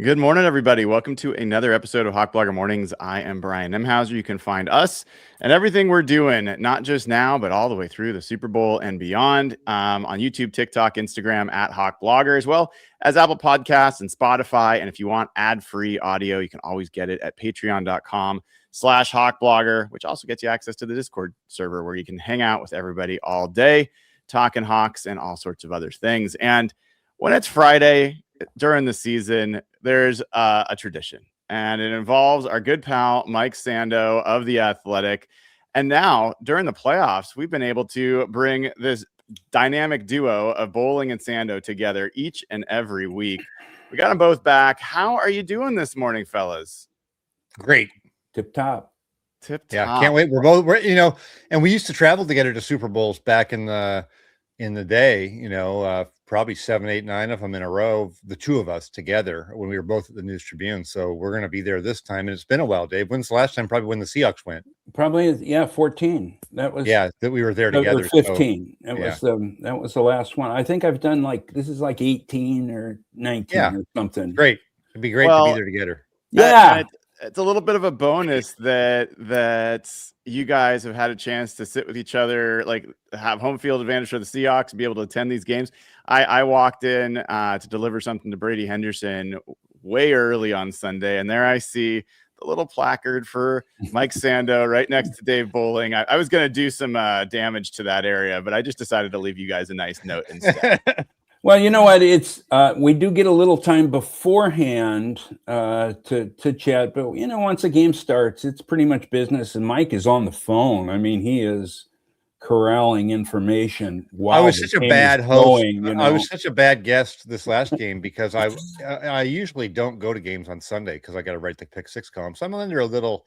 Good morning, everybody. Welcome to another episode of Hawk Blogger Mornings. I am Brian Nemhauser. You can find us and everything we're doing, not just now, but all the way through the Super Bowl and beyond on YouTube, TikTok, Instagram at Hawk Blogger, as well as Apple Podcasts and Spotify. And if you want ad-free audio, you can always get it at patreon.com/Hawk Blogger, which also gets you access to the Discord server where you can hang out with everybody all day, talking Hawks and all sorts of other things. And when it's Friday during the season, there's a tradition, and it involves our good pal Mike Sando of The Athletic. And now during the playoffs, we've been able to bring this dynamic duo of Boling and Sando together each and every week. We got them both back. How are you doing this morning, fellas? Great. Tip top. Yeah, can't wait. We're and we used to travel together to Super Bowls back in the day, probably 7, 8, 9 of them in a row, the two of us together when we were both at the News Tribune. So we're going to be there this time. And it's been a while, Dave. When's the last time? Probably when the Seahawks went. Probably, 14. That we were there together. 15. That was the last one. I think I've done this is 18 or 19 or something. Great. It'd be great to be there together. Yeah. It's a little bit of a bonus that you guys have had a chance to sit with each other, have home field advantage for the Seahawks, be able to attend these games. I walked in to deliver something to Brady Henderson way early on Sunday, and there I see the little placard for Mike Sando right next to Dave Boling. I was going to do some damage to that area, but I just decided to leave you guys a nice note instead. Well, you know what? It's we do get a little time beforehand to chat, but once a game starts, it's pretty much business. And Mike is on the phone. I mean, he is corralling information. I was such a bad host. I was such a bad guest this last game because I usually don't go to games on Sunday because I got to write the pick six column. So I'm under a little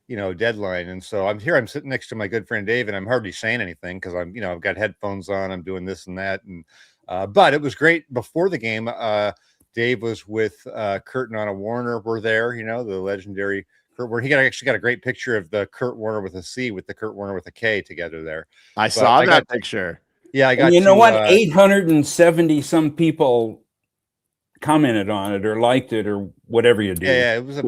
deadline, and so I'm sitting next to my good friend Dave, and I'm hardly saying anything because I've got headphones on. I'm doing this and that, and. But it was great before the game. Dave was with Kurt and Anna Warner were there, the legendary Kurt Warner. He actually got a great picture of the Kurt Warner with a C with the Kurt Warner with a K together there. I saw that picture. Yeah, I got. And what? 870 some people commented on it or liked it or whatever you did. Yeah, it was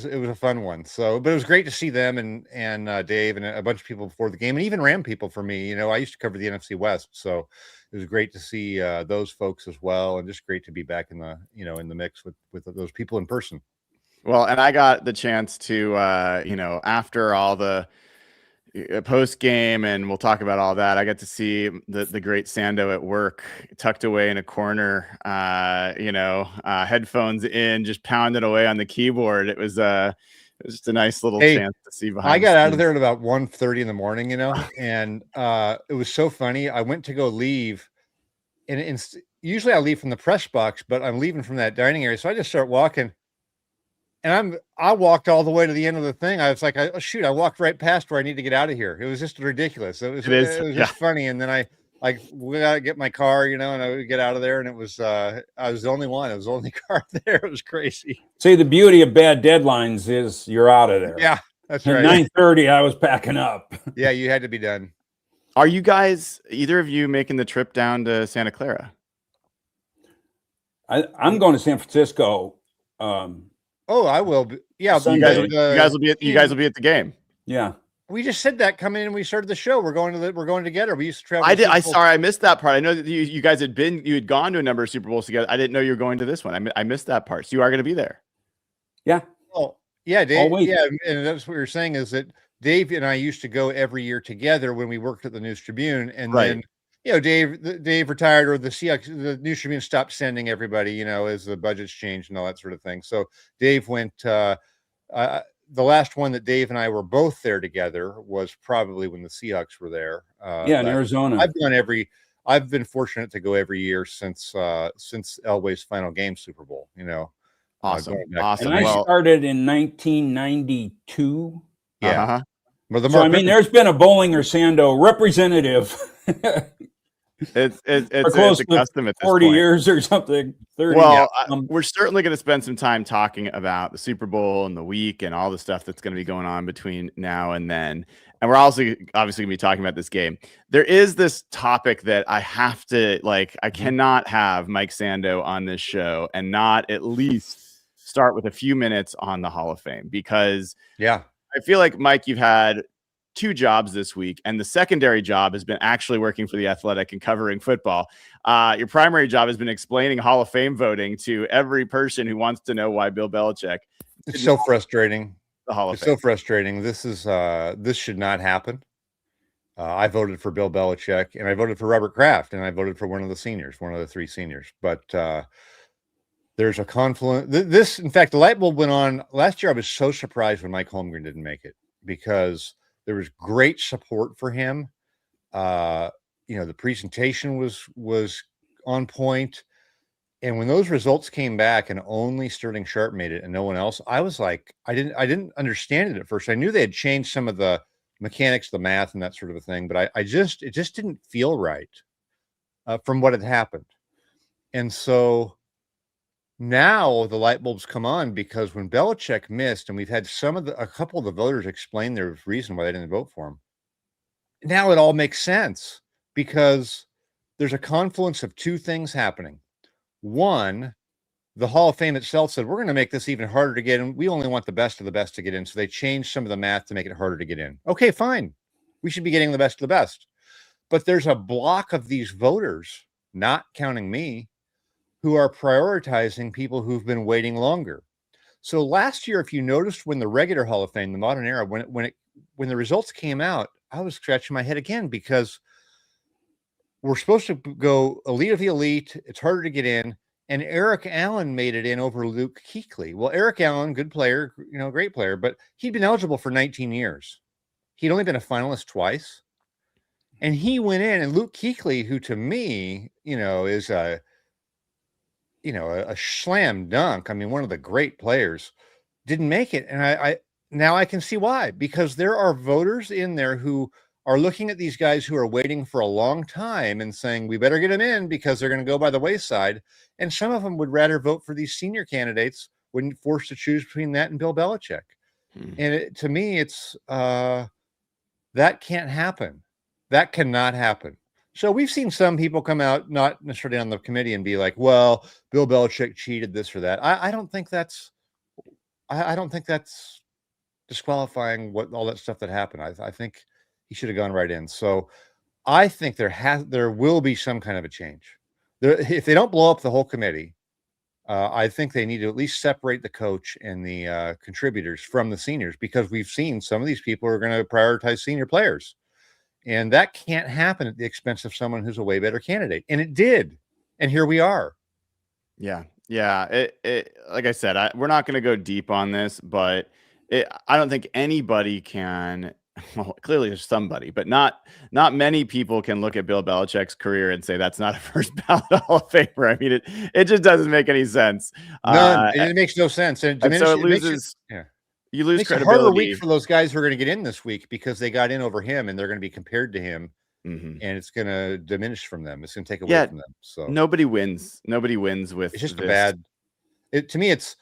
it was a fun one. So, but it was great to see them and Dave and a bunch of people before the game, and even Ram people for me. I used to cover the NFC West, so it was great to see those folks as well, and just great to be back in the in the mix with those people in person. Well, and I got the chance to after all the post game, and we'll talk about all that. I got to see the great Sando at work, tucked away in a corner, headphones in, just pounding away on the keyboard. It was just a nice little chance to see behind. I got out of there at about 1:30 in the morning, and it was so funny. I went to go leave, and usually I leave from the press box, but I'm leaving from that dining area, so I just start walking. And I walked all the way to the end of the thing. I was like, I walked right past where I need to get out of here. It was just ridiculous. It was just funny. And then we got to get my car, and I would get out of there. And it was, I was the only one. It was the only car there. It was crazy. See, the beauty of bad deadlines is you're out of there. Yeah, that's right. At 9:30, I was packing up. Yeah, you had to be done. Are you guys, either of you, making the trip down to Santa Clara? I'm going to San Francisco. Oh, I will be. Yeah, you guys will be at the game. Yeah, we just said that coming in and we started the show. We're going together. We used to travel. I missed that part. I know that you guys had gone to a number of Super Bowls together. I didn't know you were going to this one. I missed that part. So you are going to be there. Yeah. Oh, yeah, Dave. Yeah, and that's what you're saying is that Dave and I used to go every year together when we worked at the News Tribune, and then. Dave retired, or the Seahawks, the News Tribune stopped sending everybody, as the budgets changed and all that sort of thing. So Dave went. The last one that Dave and I were both there together was probably when the Seahawks were there. In Arizona. I've been fortunate to go every year since Elway's final game, Super Bowl. Awesome. And I started in 1992. Yeah. Well, there's been a Boling or Sando representative. It's a custom at this 40 point. Years or something. 30. Well, we're certainly going to spend some time talking about the Super Bowl and the week and all the stuff that's going to be going on between now and then. and we're also obviously gonna be talking about this game. There is this topic that I have to I cannot have Mike Sando on this show and not at least start with a few minutes on the Hall of Fame, because I feel like, Mike, you've had 2 jobs this week, and the secondary job has been actually working for The Athletic and covering football. Your primary job has been explaining Hall of Fame voting to every person who wants to know why Bill Belichick. It's so frustrating. The Hall of Fame. So frustrating. This should not happen. I voted for Bill Belichick, and I voted for Robert Kraft, and I voted for one of the 3 seniors. But there's a confluence. In fact, the light bulb went on last year. I was so surprised when Mike Holmgren didn't make it, because there was great support for him. The presentation was on point. And when those results came back and only Sterling Sharp made it and no one else, I was like, I didn't understand it at first. I knew they had changed some of the mechanics, the math and that sort of a thing, but it just didn't feel right from what had happened. And so now the light bulbs come on, because when Belichick missed, and we've had a couple of the voters explain their reason why they didn't vote for him. Now it all makes sense, because there's a confluence of 2 things happening. One, the Hall of Fame itself said, we're going to make this even harder to get in. We only want the best of the best to get in. So they changed some of the math to make it harder to get in. Okay, fine. We should be getting the best of the best. But there's a block of these voters, not counting me, who are prioritizing people who've been waiting longer. So last year, if you noticed, when the regular Hall of Fame, the modern era, when the results came out, I was scratching my head again, because we're supposed to go elite of the elite. It's harder to get in. And Eric Allen made it in over Luke Kuechly. Well, Eric Allen, good player, great player, but he'd been eligible for 19 years. He'd only been a finalist twice. And he went in, and Luke Kuechly, who to me, is a slam dunk. I mean, one of the great players, didn't make it. And I now I can see why, because there are voters in there who are looking at these guys who are waiting for a long time and saying, we better get them in because they're going to go by the wayside. And some of them would rather vote for these senior candidates when forced to choose between that and Bill Belichick. And to me, it's that can't happen. That cannot happen. So we've seen some people come out, not necessarily on the committee, and be like, well, Bill Belichick cheated this or that. I don't think that's disqualifying all that stuff that happened. I think he should have gone right in. So I think there will be some kind of a change. If they don't blow up the whole committee, I think they need to at least separate the coach and the contributors from the seniors, because we've seen some of these people are going to prioritize senior players. And that can't happen at the expense of someone who's a way better candidate. And it did. And here we are. Yeah. Yeah. Like I said, we're not going to go deep on this, but I don't think anybody can. Well, clearly there's somebody, but not many people can look at Bill Belichick's career and say that's not a first ballot Hall of Famer. I mean, it just doesn't make any sense. None. It makes no sense. And so it loses. You lose credibility. It's a harder week for those guys who are going to get in this week, because they got in over him and they're going to be compared to him, and it's going to diminish from them. It's going to take away from them. So nobody wins. Nobody wins with. It's just to me, it's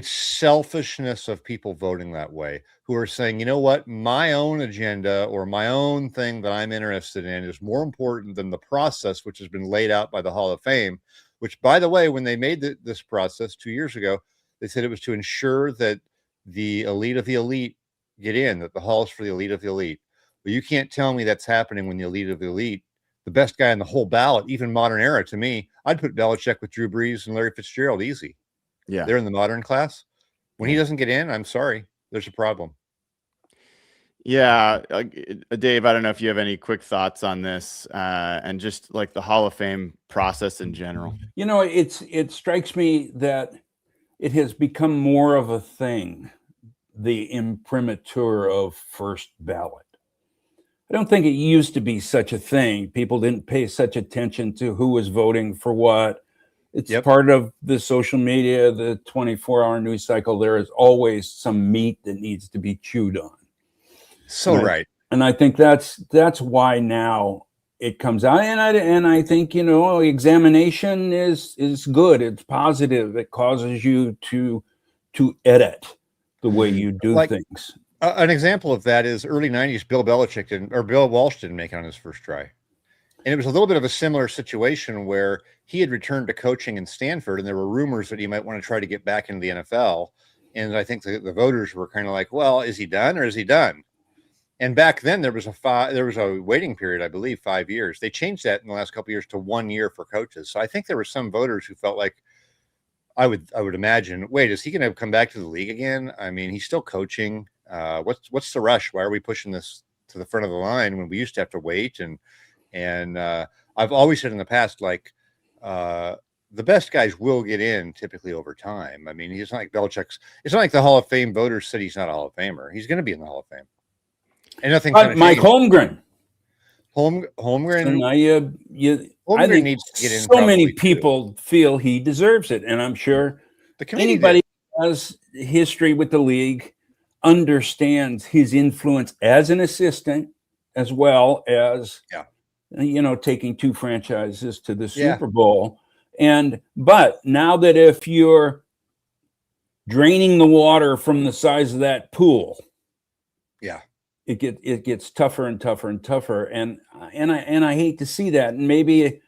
selfishness of people voting that way, who are saying, you know what, my own agenda or my own thing that I'm interested in is more important than the process, which has been laid out by the Hall of Fame, which, by the way, when they made this process 2 years ago, they said it was to ensure that the elite of the elite get in, that the hall is for the elite of the elite. But you can't tell me that's happening when the elite of the elite, the best guy in the whole ballot, even modern era, to me, I'd put Belichick with Drew Brees and Larry Fitzgerald easy. Yeah. They're in the modern class. When he doesn't get in, I'm sorry, there's a problem. Yeah. Dave, I don't know if you have any quick thoughts on this and just like the Hall of Fame process in general. It strikes me that it has become more of a thing, the imprimatur of first ballot. I don't think it used to be such a thing. People didn't pay such attention to who was voting for what. It's part of the social media, the 24-hour news cycle. There is always some meat that needs to be chewed on. Right. And I think that's why now it comes out. And I think, examination is good. It's positive. It causes you to edit the way you do things. An example of that is early 90s. Bill Walsh didn't make it on his first try. And it was a little bit of a similar situation where he had returned to coaching in Stanford, and there were rumors that he might want to try to get back into the NFL. And I think the voters were kind of like, well, is he done or is he done? And back then there was a waiting period, I believe, 5 years. They changed that in the last couple of years to 1 year for coaches. So I think there were some voters who felt like, I would imagine, wait, is he going to come back to the league again? I mean, he's still coaching. What's the rush? Why are we pushing this to the front of the line when we used to have to wait? And I've always said in the past, like, the best guys will get in typically over time. I mean, he's not like Belichick's. It's not like the Hall of Fame voters said he's not a Hall of Famer. He's going to be in the Hall of Fame. And nothing. Mike Holmgren. Holmgren. I think needs to get in. So many people feel he deserves it, and I'm sure anybody who has history with the league understands his influence as an assistant, as well as taking 2 franchises to the Super Bowl. But now that if you're draining the water from the size of that pool, it gets tougher and tougher and tougher. And I hate to see that. And maybe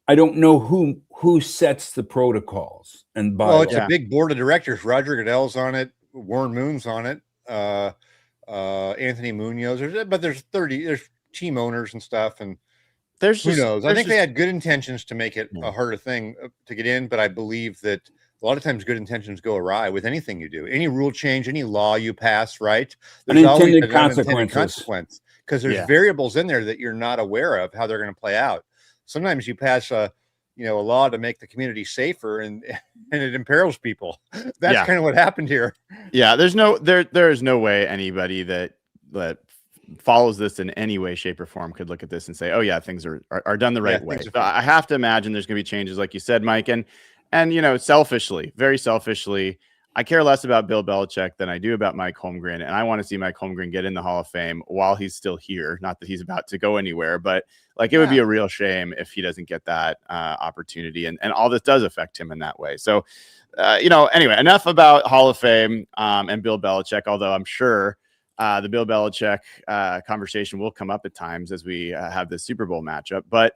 I don't know who sets the protocols and bylaws. Well, it's a big board of directors. Roger Goodell's on it. Warren Moon's on it. Anthony Munoz. There's team owners and stuff, and who knows? I think they had good intentions to make it a harder thing to get in, but I believe that a lot of times good intentions go awry with anything you do. Any rule change, any law you pass, right? There's always an unintended consequence because there's variables in there that you're not aware of how they're going to play out. Sometimes you pass a law to make the community safer, and it imperils people. That's kind of what happened here. Yeah, there is no way anybody that follows this in any way, shape, or form could look at this and say, oh yeah, things are done the right way. So I have to imagine there's going to be changes, like you said, Mike, and selfishly, very selfishly, I care less about Bill Belichick than I do about Mike Holmgren, and I want to see Mike Holmgren get in the Hall of Fame while he's still here. Not that he's about to go anywhere, but it would be a real shame if he doesn't get that opportunity, and all this does affect him in that way. So, anyway, enough about Hall of Fame and Bill Belichick, although I'm sure the Bill Belichick conversation will come up at times as we have this Super Bowl matchup. But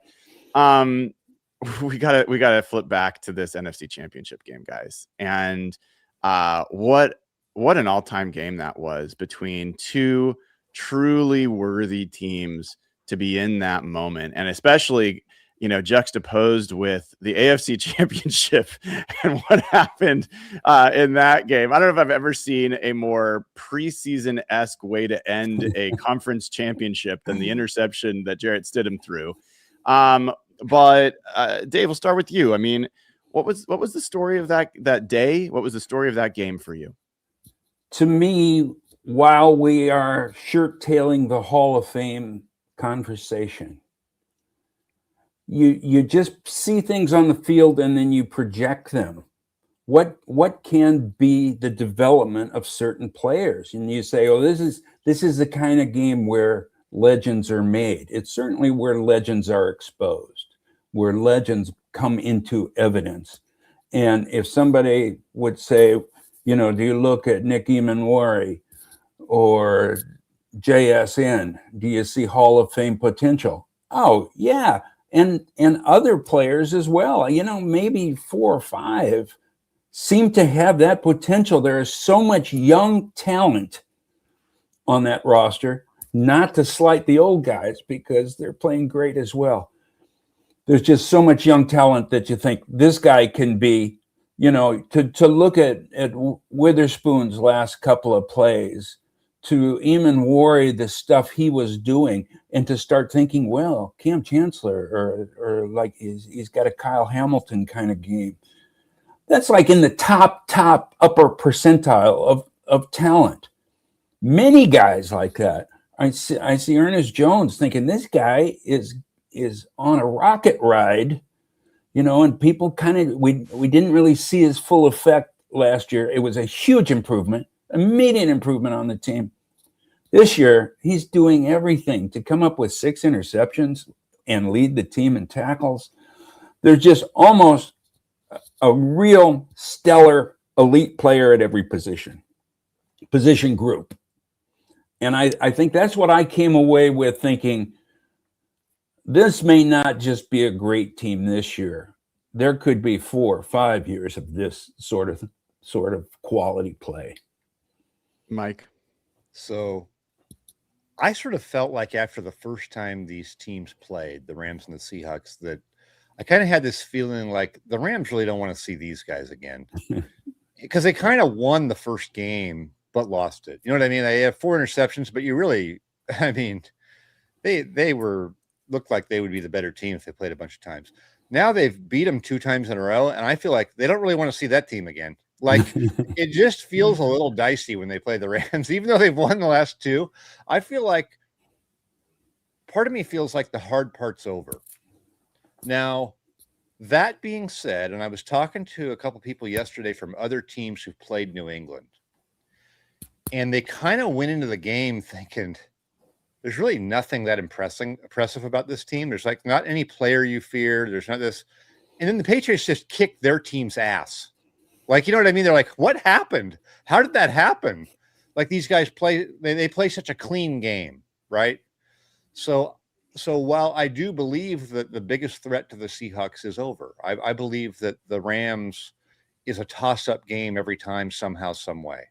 we gotta flip back to this NFC Championship game, guys, and what an all-time game that was between 2 truly worthy teams to be in that moment, and especially juxtaposed with the AFC Championship and what happened in that game. I don't know if I've ever seen a more preseason-esque way to end a conference championship than the interception that Jarrett Stidham threw. But Dave, we'll start with you. I mean, what was the story of that day? What was the story of that game for you? To me, while we are shirt-tailing the Hall of Fame conversation, you just see things on the field and then you project them. What can be the development of certain players? And you say, oh, this is the kind of game where legends are made. It's certainly where legends are exposed, where legends come into evidence. And if somebody would say, do you look at Nick Emanwari or JSN? Do you see Hall of Fame potential? Oh, yeah. And other players as well. Maybe 4 or 5 seem to have that potential. There is so much young talent on that roster, not to slight the old guys because they're playing great as well. There's just so much young talent that you think this guy can be, to look at Witherspoon's last couple of plays, to Emanwari, the stuff he was doing, and to start thinking, well, Cam Chancellor or like he's got a Kyle Hamilton kind of game. That's like in the top upper percentile of talent. Many guys like that. I see Ernest Jones thinking this guy is on a rocket ride, and people kind of, we didn't really see his full effect last year. It was a huge improvement, immediate improvement on the team. This year, he's doing everything to come up with 6 interceptions and lead the team in tackles. There's just almost a real stellar elite player at every position group. And I think that's what I came away with thinking. This may not just be a great team this year. There could be 4 or 5 years of this sort of quality play. Mike. So I sort of felt like after the first time these teams played, the Rams and the Seahawks, that I kind of had this feeling like the Rams really don't want to see these guys again because they kind of won the first game but lost it. You know what I mean? They have 4 interceptions, but they looked like they would be the better team if they played a bunch of times. Now they've beat them 2 times in a row, and I feel like they don't really want to see that team again. Like, it just feels a little dicey when they play the Rams, even though they've won the last 2. I feel like part of me feels like the hard part's over. Now, that being said, and I was talking to a couple people yesterday from other teams who played New England, and they kind of went into the game thinking there's really nothing that impressive about this team. There's like not any player you fear. There's not this. And then the Patriots just kicked their team's ass. Like, you know what I mean? They're like, what happened? How did that happen? Like, these guys they play such a clean game, right? So while I do believe that the biggest threat to the Seahawks is over, I believe that the Rams is a toss-up game every time, somehow, some way.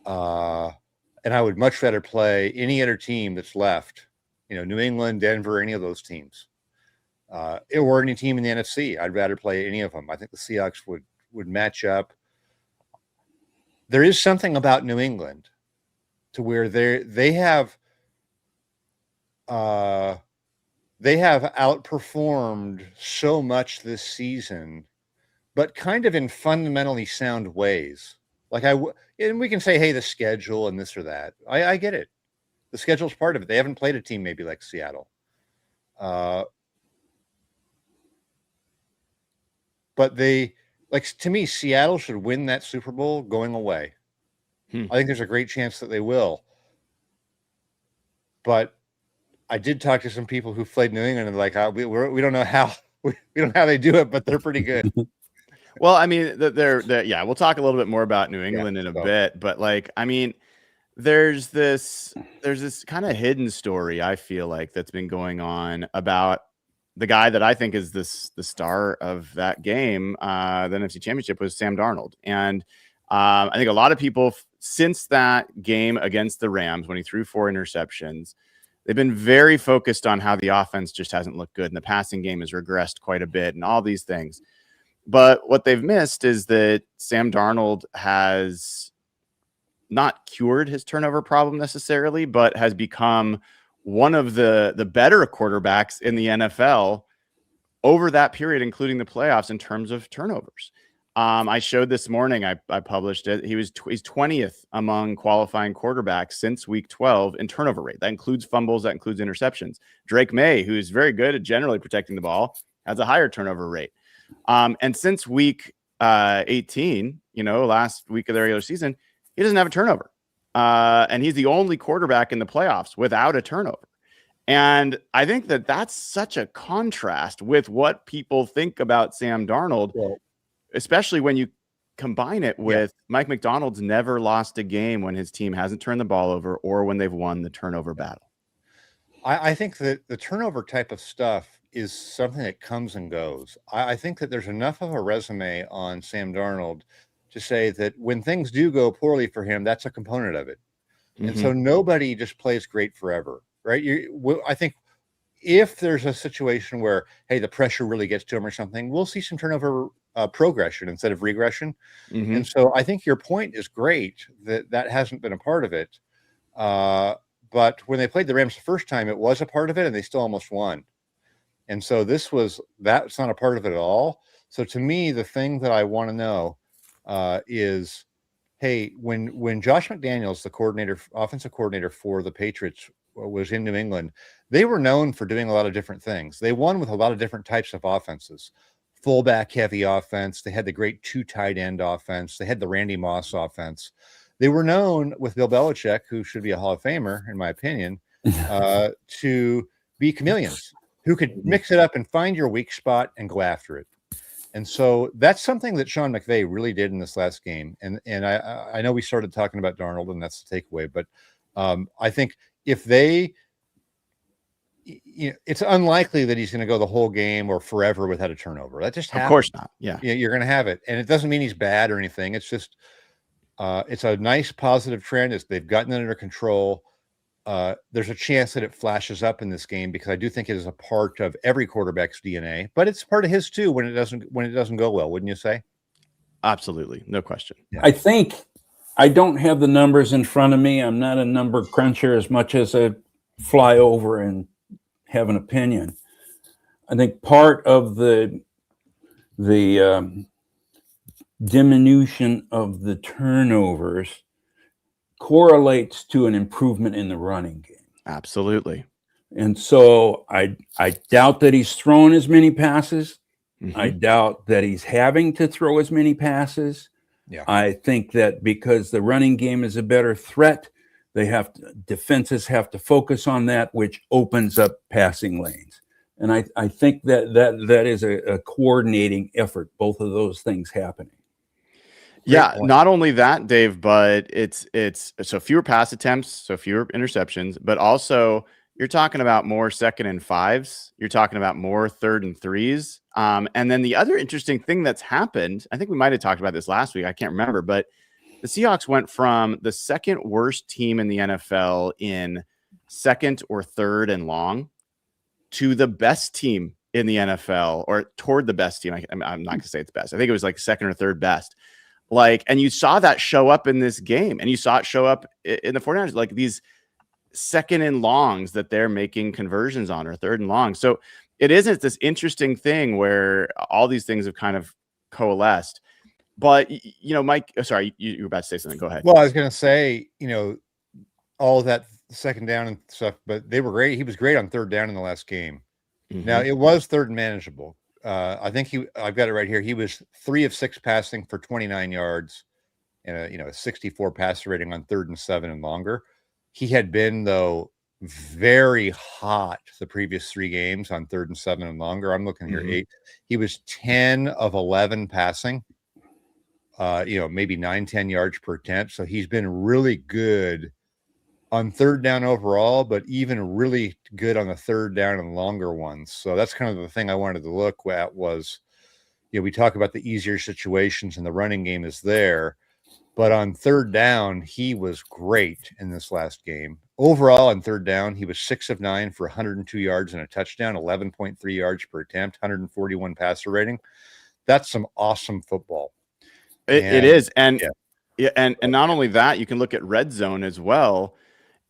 And I would much rather play any other team that's left, New England, Denver, any of those teams, or any team in the NFC. I'd rather play any of them. I think the Seahawks would match up. There is something about New England to where they have outperformed so much this season, but kind of in fundamentally sound ways. Like and we can say, hey, the schedule and this or that. I get it. The schedule's part of it. They haven't played a team maybe like Seattle. But to me, Seattle should win that Super Bowl going away. I think there's a great chance that they will. But I did talk to some people who played New England and like, we don't know how we don't know how they do it, but they're pretty good. Well, I mean, they're we'll talk a little bit more about New England in a bit, but like, I mean, there's this kind of hidden story, I feel like, that's been going on about the guy that I think is the star of that game, the NFC Championship, was Sam Darnold. And I think a lot of people, since that game against the Rams, when he threw 4 interceptions, they've been very focused on how the offense just hasn't looked good and the passing game has regressed quite a bit and all these things. But what they've missed is that Sam Darnold has not cured his turnover problem necessarily, but has become one of the better quarterbacks in the NFL over that period, including the playoffs, in terms of turnovers. I showed this morning, I published it. He's 20th among qualifying quarterbacks since week 12 in turnover rate. That includes fumbles, that includes interceptions. Drake May, who's very good at generally protecting the ball, has a higher turnover rate. And since week 18, last week of the regular season, he doesn't have a turnover. And he's the only quarterback in the playoffs without a turnover. And I think that that's such a contrast with what people think about Sam Darnold, especially when you combine it with Mike Macdonald's never lost a game when his team hasn't turned the ball over or when they've won the turnover battle. I think that the turnover type of stuff is something that comes and goes. I think that there's enough of a resume on Sam Darnold to say that when things do go poorly for him, that's a component of it. Mm-hmm. And so nobody just plays great forever, right? I think if there's a situation where, hey, the pressure really gets to him or something, we'll see some turnover progression instead of regression. Mm-hmm. And so I think your point is great that hasn't been a part of it. But when they played the Rams the first time, it was a part of it, and they still almost won. And so that's not a part of it at all. So to me, the thing that I want to know is, hey, when Josh McDaniels, the offensive coordinator for the Patriots, was in New England, they were known for doing a lot of different things. They won with a lot of different types of offenses. Fullback heavy offense. They had the great 2 tight end offense. They had the Randy Moss offense. They were known with Bill Belichick, who should be a Hall of Famer, in my opinion, to be chameleons who could mix it up and find your weak spot and go after it. And so that's something that Sean McVay really did in this last game. And I know we started talking about Darnold, and that's the takeaway, but I think if they, it's unlikely that he's going to go the whole game or forever without a turnover. That just happens. Of course not. Yeah. You're going to have it. And it doesn't mean he's bad or anything. It's just, it's a nice positive trend. They've gotten it under control. There's a chance that it flashes up in this game because I do think it is a part of every quarterback's DNA, but it's part of his too when it doesn't go well, wouldn't you say? Absolutely. No question. Yeah. I think I don't have the numbers in front of me. I'm not a number cruncher as much as I fly over and have an opinion. I think part of the diminution of the turnovers correlates to an improvement in the running game. Absolutely. And so I doubt that he's thrown as many passes. Mm-hmm. I doubt that he's having to throw as many passes. Yeah. I think that because the running game is a better threat, defenses have to focus on that, which opens up passing lanes. And I think that is a coordinating effort, both of those things happening. Yeah, not only that, Dave, but it's so fewer pass attempts, so fewer interceptions, but also you're talking about more 2nd and 5s. You're talking about more 3rd and 3s. And then the other interesting thing that's happened, I think we might have talked about this last week. I can't remember, but the Seahawks went from the 2nd worst team in the NFL in 2nd or 3rd and long to the best team in the NFL, or toward the best team. I'm not going to say it's best. I think it was like 2nd or 3rd best. And you saw that show up in this game, and you saw it show up in the 49ers, like these 2nd and longs that they're making conversions on, or 3rd and long. So it isn't this interesting thing where all these things have kind of coalesced. But, Mike, sorry, you were about to say something. Go ahead. Well, I was going to say, all of that 2nd down and stuff, but they were great. He was great on 3rd down in the last game. Mm-hmm. Now, it was 3rd and manageable. I think I've got it right here. He was 3 of 6 passing for 29 yards and a 64 passer rating on 3rd and 7 and longer. He had been, though, very hot the previous 3 games on 3rd and 7 and longer. I'm looking here, 8. He was 10 of 11 passing, maybe 9-10 yards per attempt. So he's been really good on 3rd down overall, but even really good on the 3rd down and longer ones. So that's kind of the thing I wanted to look at was, we talk about the easier situations and the running game is there, but on 3rd down, he was great in this last game. Overall on 3rd down, he was 6 of 9 for 102 yards and a touchdown, 11.3 yards per attempt, 141 passer rating. That's some awesome football. It is. And not only that, you can look at red zone as well.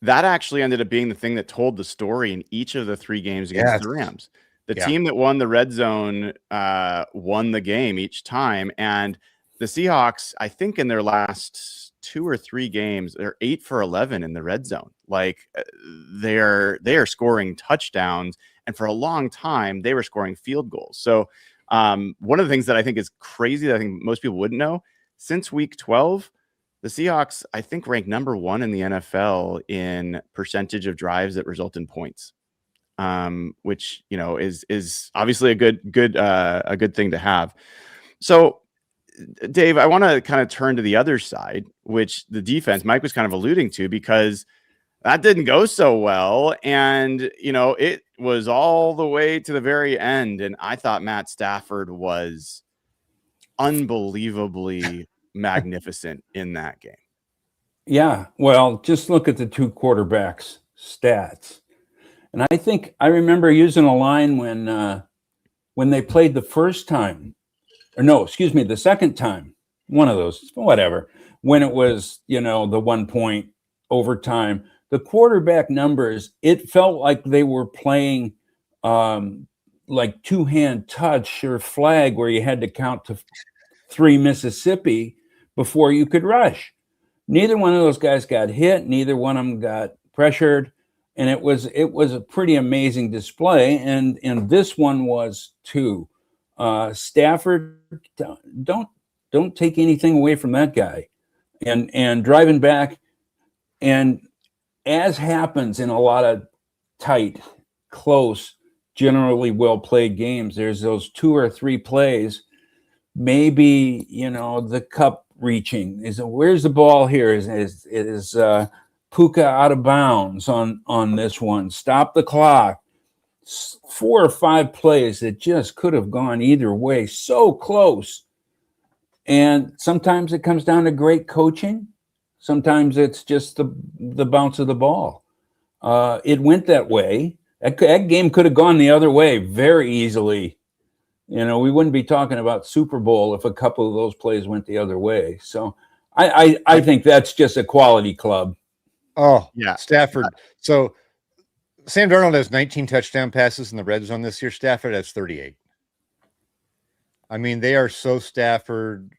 That actually ended up being the thing that told the story in each of the 3 games against the Rams. The team that won the red zone won the game each time. And the Seahawks, I think in their last 2 or 3 games, they're 8 for 11 in the red zone. They are scoring touchdowns. And for a long time, they were scoring field goals. So one of the things that I think is crazy that I think most people wouldn't know, since week 12, the Seahawks, I think, rank number 1 in the NFL in percentage of drives that result in points, which is obviously a good thing to have. So, Dave, I want to kind of turn to the other side, which the defense Mike was kind of alluding to, because that didn't go so well, and it was all the way to the very end, and I thought Matt Stafford was unbelievably magnificent in that game. Yeah, well, just look at the 2 quarterbacks' stats. And I think I remember using a line when they played the first time, or no, excuse me, the second time, one of those, whatever, when it was, the 1-point overtime, the quarterback numbers, it felt like they were playing like 2-hand touch or flag, where you had to count to 3 Mississippi before you could rush. Neither one of those guys got hit. Neither one of them got pressured. And it was a pretty amazing display. And this one was too. Stafford, don't take anything away from that guy. And driving back, and as happens in a lot of tight, close, generally well-played games, there's those 2 or 3 plays, maybe, the cup reaching, where's the ball here is Puka out of bounds on this one. Stop the clock. 4 or 5 plays that just could have gone either way. So close. And sometimes it comes down to great coaching. Sometimes it's just the bounce of the ball. It went that way. That game could have gone the other way very easily. We wouldn't be talking about Super Bowl if a couple of those plays went the other way. So I think that's just a quality club. Oh, yeah. Stafford. So Sam Darnold has 19 touchdown passes in the red zone this year. Stafford has 38. I mean, they are so Stafford.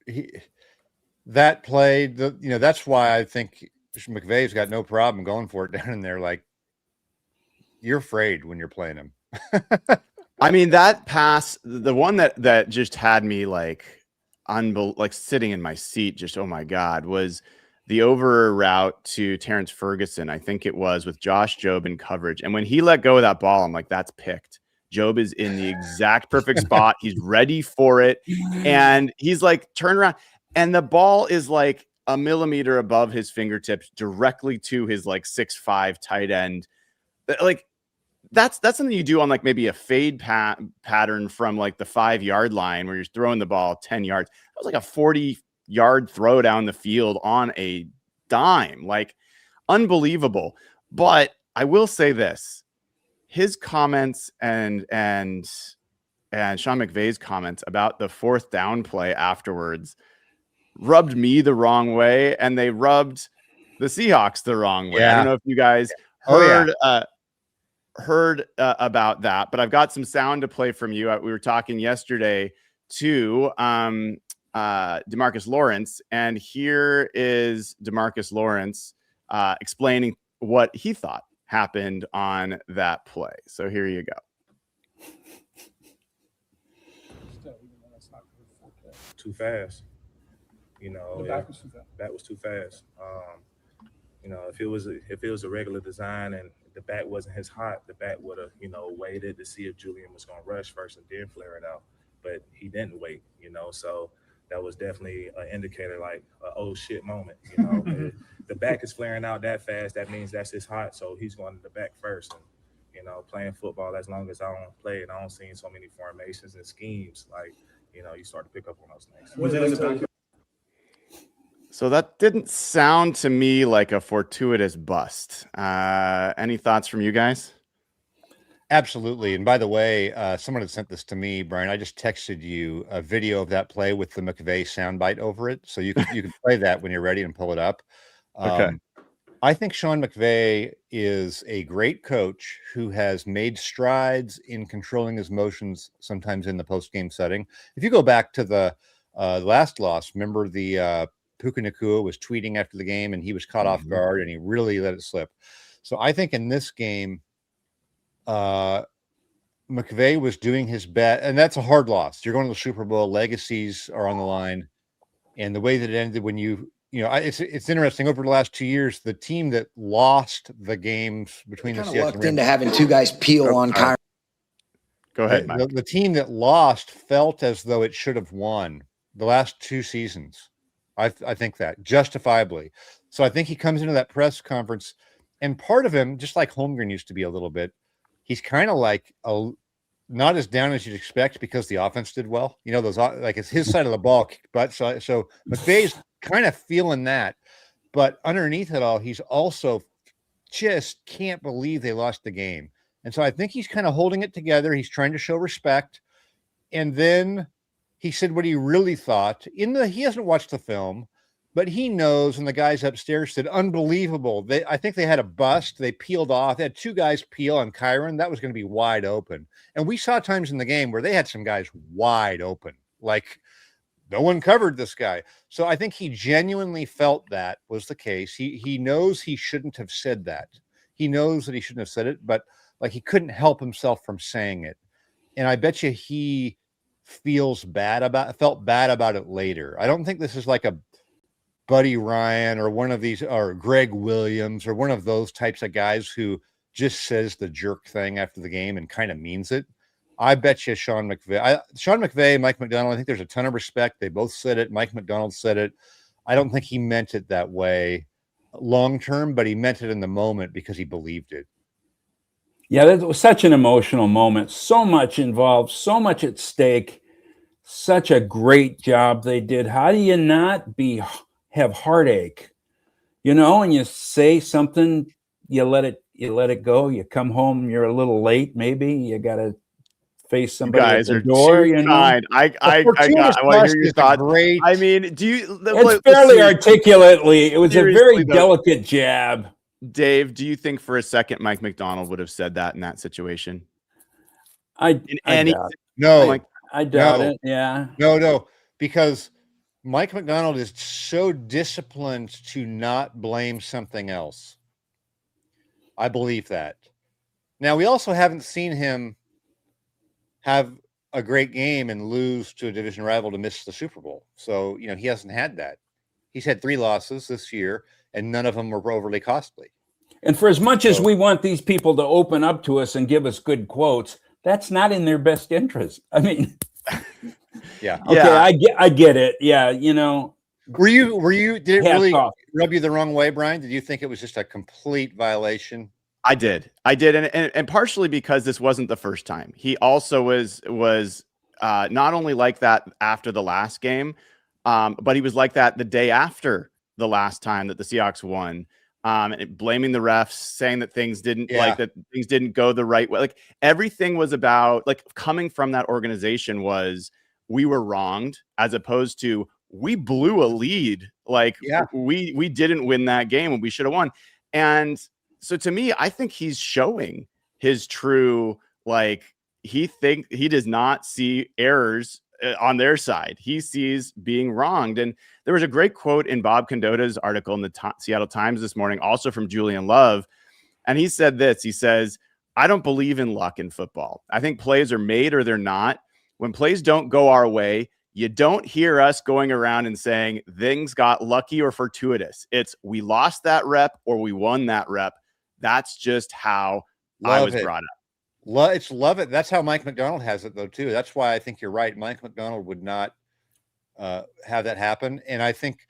That play, that's why I think McVay's got no problem going for it down in there. Like, you're afraid when you're playing him. I mean, that pass, the one that just had me like sitting in my seat, just, oh my God, was the over route to Terrence Ferguson. I think it was with Josh Jobe in coverage. And when he let go of that ball, I'm like, that's picked. Jobe is in the exact perfect spot. He's ready for it. And he's like, turn around. And the ball is like a millimeter above his fingertips directly to his like 6'5" tight end. Like, that's something you do on like maybe a fade pattern from like the 5-yard line where you're throwing the ball 10 yards. That was like a 40-yard throw down the field on a dime, like unbelievable. But I will say this, his comments and Sean McVay's comments about the 4th down play afterwards rubbed me the wrong way, and they rubbed the Seahawks the wrong way. Yeah. I don't know if you guys heard about that, but I've got some sound to play from you. We were talking yesterday to DeMarcus Lawrence, and here is DeMarcus Lawrence explaining what he thought happened on that play. So here you go. Too fast. That was too fast. If it was a regular design and the back wasn't his hot, the back would have, waited to see if Julian was going to rush first and then flare it out. But he didn't wait, so that was definitely an indicator, like an oh shit moment. The back is flaring out that fast. That means that's his hot. So he's going to the back first. And, playing football, as long as I don't play it, I don't see so many formations and schemes. Like, you start to pick up on those things. Was it in the back? So that didn't sound to me like a fortuitous bust. Any thoughts from you guys? Absolutely. And by the way, someone had sent this to me, Brian. I just texted you a video of that play with the McVay soundbite over it. So you can play that when you're ready and pull it up. Okay. I think Sean McVay is a great coach who has made strides in controlling his motions, sometimes in the post-game setting. If you go back to the last loss, remember the Puka Nacua was tweeting after the game and he was caught off guard and he really let it slip. So I think in this game, McVay was doing his best, and that's a hard loss. You're going to the Super Bowl, legacies are on the line. And the way that it ended when it's interesting. Over the last 2 years, the team that lost the games between the Seahawks lucked into having 2 guys peel on Kyron. Go ahead, Mike. The team that lost felt as though it should have won the last 2 seasons. I think that justifiably. So I think he comes into that press conference, and part of him, just like Holmgren used to be a little bit, he's kind of like not as down as you'd expect because the offense did well. Those like it's his side of the ball, but so McVay's kind of feeling that. But underneath it all, he's also just can't believe they lost the game. And so I think he's kind of holding it together. He's trying to show respect. And then he said what he really thought. He hasn't watched the film, but he knows. And the guys upstairs said, unbelievable. I think they had a bust. They peeled off. They had 2 guys peel on Kyron. That was going to be wide open. And we saw times in the game where they had some guys wide open, like no one covered this guy. So I think he genuinely felt that was the case. He knows he shouldn't have said that. He knows that he shouldn't have said it, but like he couldn't help himself from saying it. And I bet you he felt bad about it later. I don't think this is like a Buddy Ryan or one of these, or Greg Williams or one of those types of guys who just says the jerk thing after the game and kind of means it. I bet you Sean McVay, Mike Macdonald, I think there's a ton of respect. They both said it. Mike Macdonald said it. I don't think he meant it that way. long term, but he meant it in the moment because he believed it. Yeah, that was such an emotional moment. So much involved, so much at stake. Such a great job they did. How do you not have heartache? And you say something, you let it go. You come home, you're a little late. Maybe you got to face somebody you guys at the are door. Too kind. I want to hear your thoughts. Great. I mean, do you? It's fairly articulately. It was a very delicate jab. Dave, do you think for a second Mike Macdonald would have said that in that situation? I doubt it. Yeah. No, because Mike Macdonald is so disciplined to not blame something else. I believe that. Now, we also haven't seen him have a great game and lose to a division rival to miss the Super Bowl. So, he hasn't had that. He's had 3 losses this year, and none of them were overly costly. And for as much as we want these people to open up to us and give us good quotes, that's not in their best interest. I mean, yeah. Okay, yeah. I get it. Yeah, Were you? Did it really rub you the wrong way, Brian? Did you think it was just a complete violation? I did, and partially because this wasn't the first time. He also was not only like that after the last game, but he was like that the day after the last time that the Seahawks won. And blaming the refs, saying that things didn't things didn't go the right way. Like everything was about coming from that organization was we were wronged as opposed to we blew a lead. We didn't win that game and we should have won. And so to me, I think he's showing his true, he does not see errors on their side. He sees being wronged. And there was a great quote in Bob Condotta's article in the Seattle Times this morning, also from Julian Love. And he said this, he says, I don't believe in luck in football. I think plays are made or they're not. When plays don't go our way, you don't hear us going around and saying things got lucky or fortuitous. It's we lost that rep or we won that rep. That's just how I was brought up. Love it. That's how Mike Macdonald has it, though, too. That's why I think you're right. Mike Macdonald would not have that happen. And I think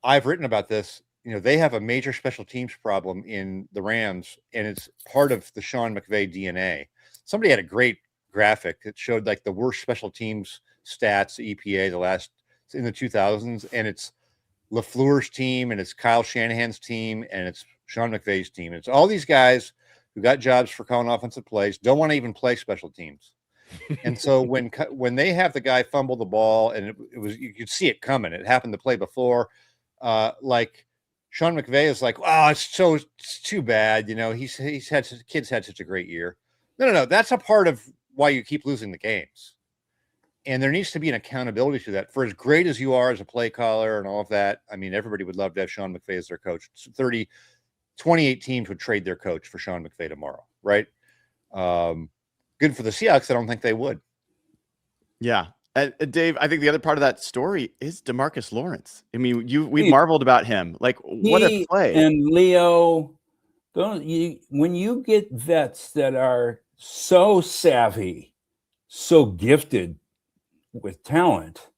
I've written about this. They have a major special teams problem in the Rams, and it's part of the Sean McVay DNA. Somebody had a great graphic that showed the worst special teams stats, EPA, in the 2000s, and it's LaFleur's team, and it's Kyle Shanahan's team, and it's Sean McVay's team. It's all these guys who got jobs for calling offensive plays, don't want to even play special teams. And so when they have the guy fumble the ball, and it was, you could see it coming. It happened the play before. Sean McVay is like, oh, it's too bad. Kids had such a great year. No. That's a part of why you keep losing the games. And there needs to be an accountability to that. For as great as you are as a play caller and all of that, I mean, everybody would love to have Sean McVay as their coach. 28 teams would trade their coach for Sean McVay tomorrow, right? Good for the Seahawks. I don't think they would. Yeah. Dave, I think the other part of that story is DeMarcus Lawrence. I mean, we marveled about him. What a play. And Leo, when you get vets that are so savvy, so gifted with talent,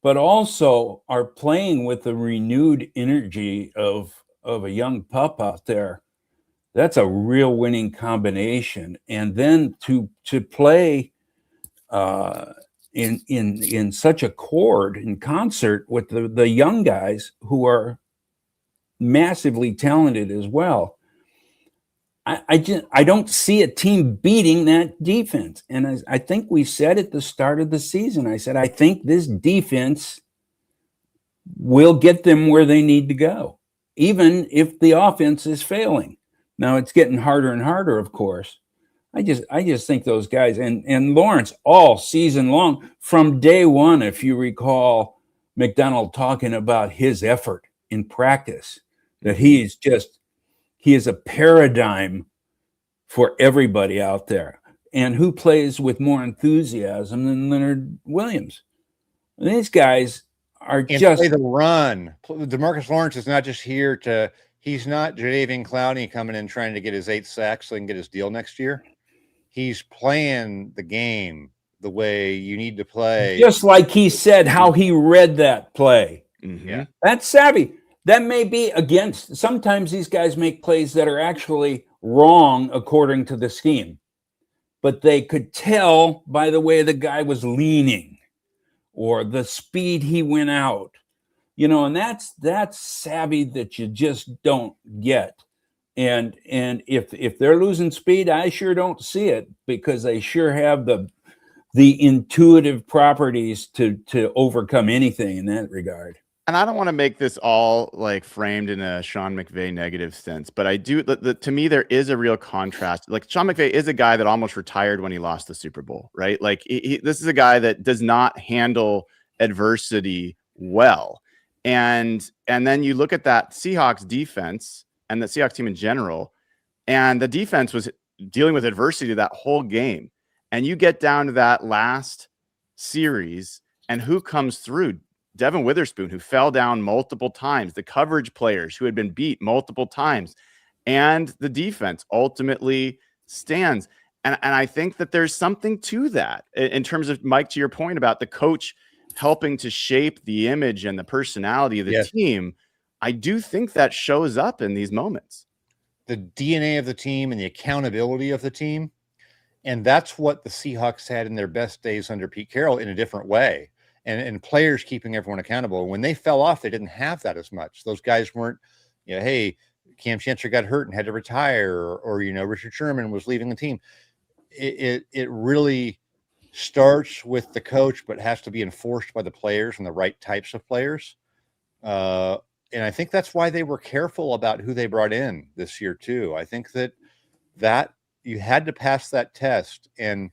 but also are playing with the renewed energy of a young pup out there, that's a real winning combination. And then to play in such a chord, in concert with the young guys who are massively talented as well, I don't see a team beating that defense. And I think we said at the start of the season, I said, I think this defense will get them where they need to go, even if the offense is failing. Now it's getting harder and harder, of course. I just think those guys and Lawrence all season long from day one, if you recall Macdonald talking about his effort in practice, that he is a paradigm for everybody out there. And who plays with more enthusiasm than Leonard Williams? And these guys are just play the run. DeMarcus Lawrence is not just here to. He's not Jadeveon Clowney coming in trying to get his 8 sacks so he can get his deal next year. He's playing the game the way you need to play. Just like he said how he read that play. Mm-hmm. Yeah. That's savvy. That may be against. Sometimes these guys make plays that are actually wrong according to the scheme, but they could tell by the way the guy was leaning or the speed he went out, and that's savvy that you just don't get. And if they're losing speed, I sure don't see it, because they sure have the intuitive properties to overcome anything in that regard. And I don't want to make this all like framed in a Sean McVay negative sense, but I do. To me, there is a real contrast. Like, Sean McVay is a guy that almost retired when he lost the Super Bowl, right? Like, this is a guy that does not handle adversity well. And then you look at that Seahawks defense and the Seahawks team in general, and the defense was dealing with adversity that whole game. And you get down to that last series, and who comes through? Devin Witherspoon, who fell down multiple times, the coverage players who had been beat multiple times, and the defense ultimately stands. And I think that there's something to that in terms of, Mike, to your point about the coach helping to shape the image and the personality of the team. I do think that shows up in these moments. The DNA of the team and the accountability of the team. And that's what the Seahawks had in their best days under Pete Carroll, in a different way. And players keeping everyone accountable. When they fell off, they didn't have that as much. Those guys weren't, hey, Cam Chancellor got hurt and had to retire, or Richard Sherman was leaving the team. It really starts with the coach, but has to be enforced by the players and the right types of players. And I think that's why they were careful about who they brought in this year too. I think that you had to pass that test. And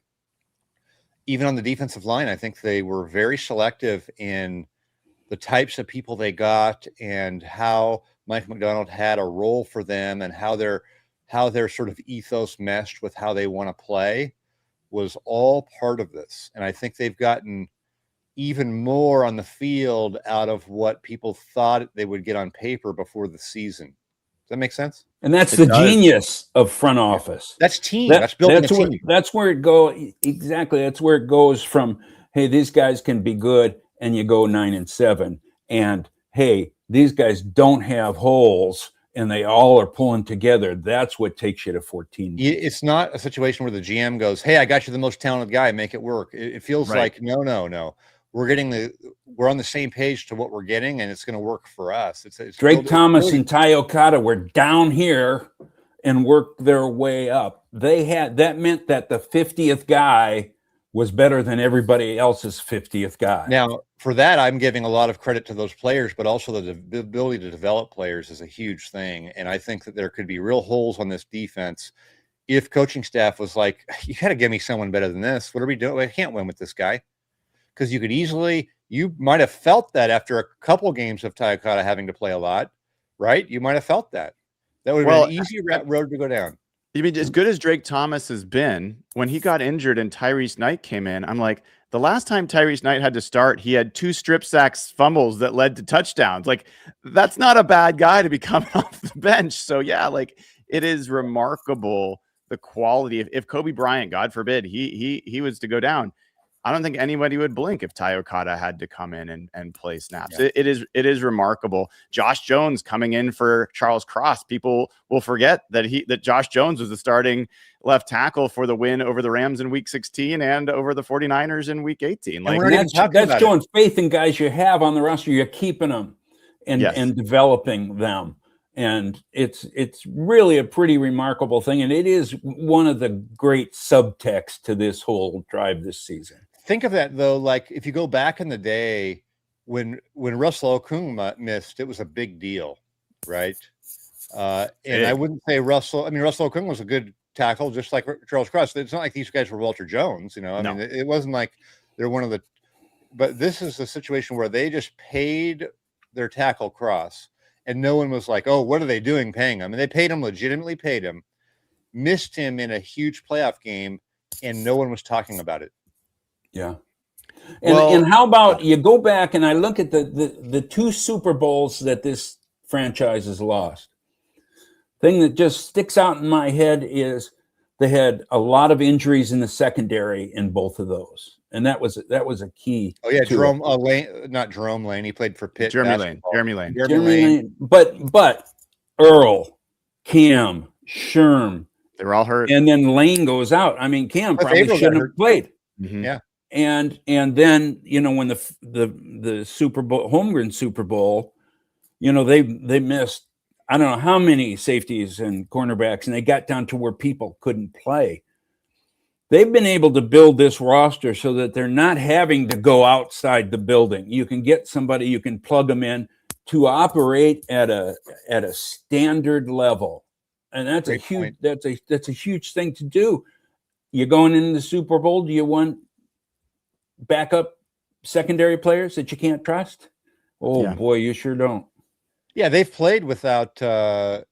even on the defensive line, I think they were very selective in the types of people they got, and how Mike Macdonald had a role for them, and how their sort of ethos meshed with how they want to play was all part of this. And I think they've gotten even more on the field out of what people thought they would get on paper before the season. Does that make sense? And that's the genius of front office. That's team. That's building a team. That's where it goes. Exactly. That's where it goes from, hey, these guys can be good, and you go 9-7. And hey, these guys don't have holes, and they all are pulling together. That's what takes you to 14. It's not a situation where the GM goes, hey, I got you the most talented guy, make it work. It feels like, no. We're on the same page to what we're getting, and it's going to work for us. It's Drake Thomas and Ty Okada were down here and worked their way up. That meant that the 50th guy was better than everybody else's 50th guy. Now, for that, I'm giving a lot of credit to those players, but also the ability to develop players is a huge thing. And I think that there could be real holes on this defense if coaching staff was like, you got to give me someone better than this. What are we doing? I can't win with this guy. Because you might have felt that after a couple games of Ty Okada having to play a lot, right? You might have felt that. That would have been an easy road to go down. You mean, as good as Drake Thomas has been, when he got injured and Tyrese Knight came in, I'm like, the last time Tyrese Knight had to start, he had 2 strip sacks fumbles that led to touchdowns. Like, that's not a bad guy to be coming off the bench. So yeah, like, it is remarkable the quality. If Kobe Bryant, God forbid, he was to go down, I don't think anybody would blink if Ty Okada had to come in and play snaps. Yeah. It is remarkable. Josh Jones coming in for Charles Cross. People will forget that Josh Jones was the starting left tackle for the win over the Rams in week 16 and over the 49ers in week 18. Like, that's showing faith in guys you have on the roster. You're keeping them and developing them. And it's really a pretty remarkable thing. And it is one of the great subtext to this whole drive this season. Think of that, though, like if you go back in the day when Russell Okung missed, it was a big deal, right? And I wouldn't say Russell Okung was a good tackle, just like Charles Cross. It's not like these guys were Walter Jones, I mean, it wasn't like they're one of the – but this is a situation where they just paid their tackle Cross, and no one was like, oh, what are they doing paying him? And they paid him, legitimately paid him, missed him in a huge playoff game, and no one was talking about it. Yeah. And how about you go back and I look at the 2 Super Bowls that this franchise has lost. Thing that just sticks out in my head is they had a lot of injuries in the secondary in both of those. and that was a key. Oh yeah, to Jerome Lane, not Jerome Lane. He played for Pitt. Jeremy basketball. Lane. Jeremy Lane. But Earl, Cam, Sherm, They were all hurt, and then Lane goes out. I mean, Cam Plus probably April got shouldn't hurt. have played. Mhm. Yeah. And then, you know, when the Super Bowl, Holmgren Super Bowl, you know, they missed, I don't know how many safeties and cornerbacks, and they got down to where people couldn't play. They've been able to build this roster so that they're not having to go outside the building. You can get somebody, you can plug them in to operate at a standard level. And that's Great point. that's a huge thing to do. You're going into the Super Bowl, do you want backup secondary players that you can't trust? Oh Yeah. boy, you sure don't. Yeah, they've played without starting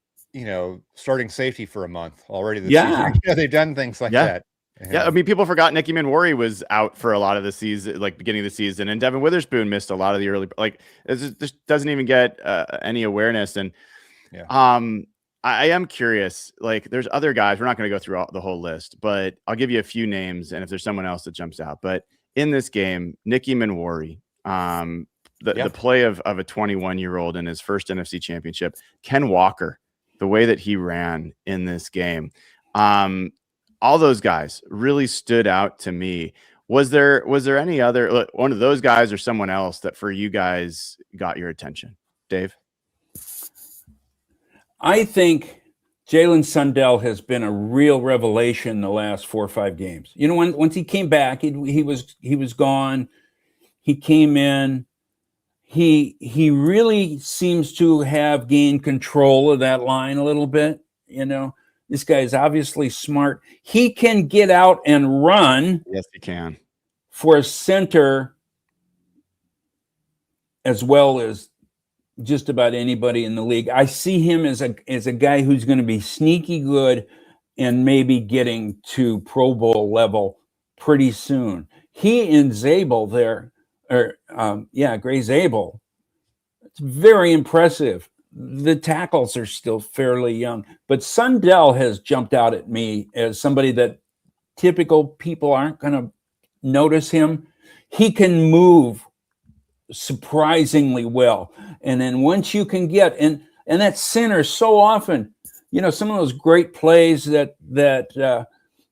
safety for a month already this Yeah. season. You know, they've done things like Yeah. that. Yeah, I mean, people forgot Nicky Manwari was out for a lot of the season, like beginning of the season, and Devin Witherspoon missed a lot of the early. Like, this doesn't even get any awareness. And Yeah. I am curious. Like, there's other guys. We're not going to go through the whole list, but I'll give you a few names, and if there's someone else that jumps out. But in this game, Nicky Manwari, the play of a 21-year-old in his first NFC Championship, Ken Walker, the way that he ran in this game. All those guys really stood out to me. Was there any other one of those guys or someone else that for you guys got your attention, Dave? I think Jalen Sundell has been a real revelation the last 4 or 5 games. You know, once he came back, he was gone. He came in. He really seems to have gained control of that line a little bit. You know, this guy is obviously smart. He can get out and run. Yes, he can. For a center, as well as just about anybody in the league. I see him as a guy who's going to be sneaky good and maybe getting to Pro Bowl level pretty soon. He and Zabel there, Gray Zabel. It's very impressive. The tackles are still fairly young, but Sundell has jumped out at me as somebody that typical people aren't going to notice him. He can move surprisingly well. And then once you can get, and that center so often, you know, some of those great plays that the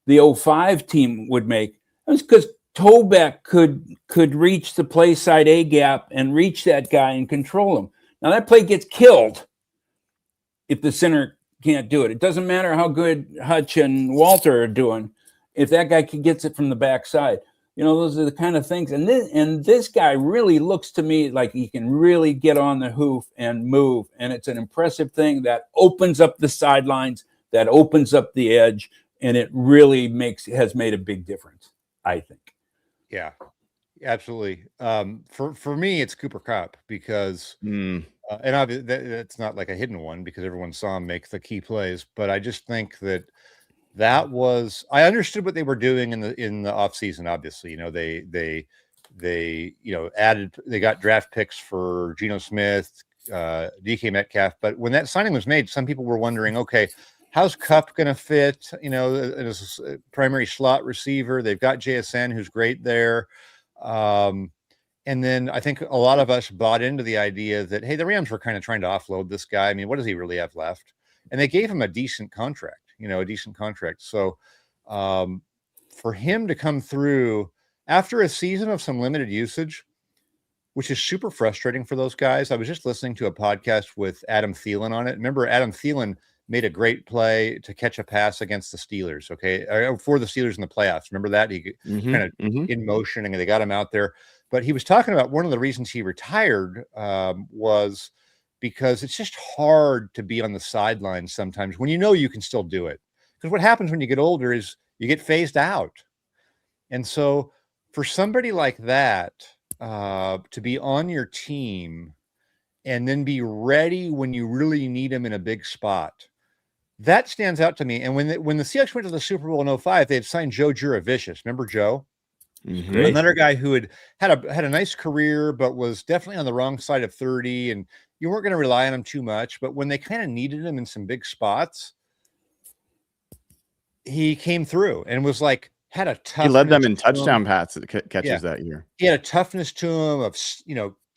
05 team would make, it was because Tobeck could reach the play side A gap and reach that guy and control him. Now that play gets killed if the center can't do it. It doesn't matter how good Hutch and Walter are doing. If that guy gets it from the backside, you know, those are the kind of things. And this guy really looks to me like he can really get on the hoof and move. And it's an impressive thing that opens up the sidelines, that opens up the edge, and it really has made a big difference, I think. Yeah, absolutely. For me, it's Cooper Kupp because, and obviously that's not like a hidden one because everyone saw him make the key plays. But I just think that was, I understood what they were doing in the off season. Obviously, you know, they added, they got draft picks for Geno Smith, DK Metcalf. But when that signing was made, some people were wondering, okay, how's Kupp going to fit, you know, as a primary slot receiver? They've got JSN, who's great there. And then I think a lot of us bought into the idea that, hey, the Rams were kind of trying to offload this guy. I mean, what does he really have left? And they gave him a decent contract. So for him to come through after a season of some limited usage, which is super frustrating for those guys. I was just listening to a podcast with Adam Thielen on it. Remember, Adam Thielen made a great play to catch a pass against the Steelers, for the Steelers in the playoffs. Remember that? He kind of in motion, and they got him out there. But he was talking about one of the reasons he retired was because it's just hard to be on the sidelines sometimes when you know you can still do it. Because what happens when you get older is you get phased out. And so for somebody like that to be on your team and then be ready when you really need them in a big spot, that stands out to me. And when the Seahawks went to the Super Bowl in 05, they had signed Joe Juravicius. Remember Joe? Another guy who had a nice career, but was definitely on the wrong side of 30, and you weren't going to rely on him too much. But when they kind of needed him in some big spots, he came through and was like had a toughness. He led them in touchdown catches that year. He had a toughness to him of,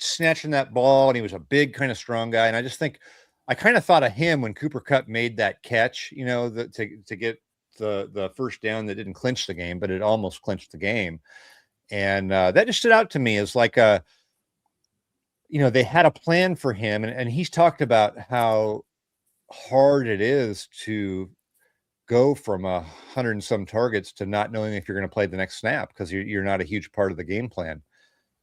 snatching that ball, and he was a big kind of strong guy. And I just think I kind of thought of him when Cooper Kupp made that catch, to get the first down that didn't clinch the game, but it almost clinched the game. And that just stood out to me as like they had a plan for him. And he's talked about how hard it is to go from 100 and some targets to not knowing if you're going to play the next snap because you're not a huge part of the game plan.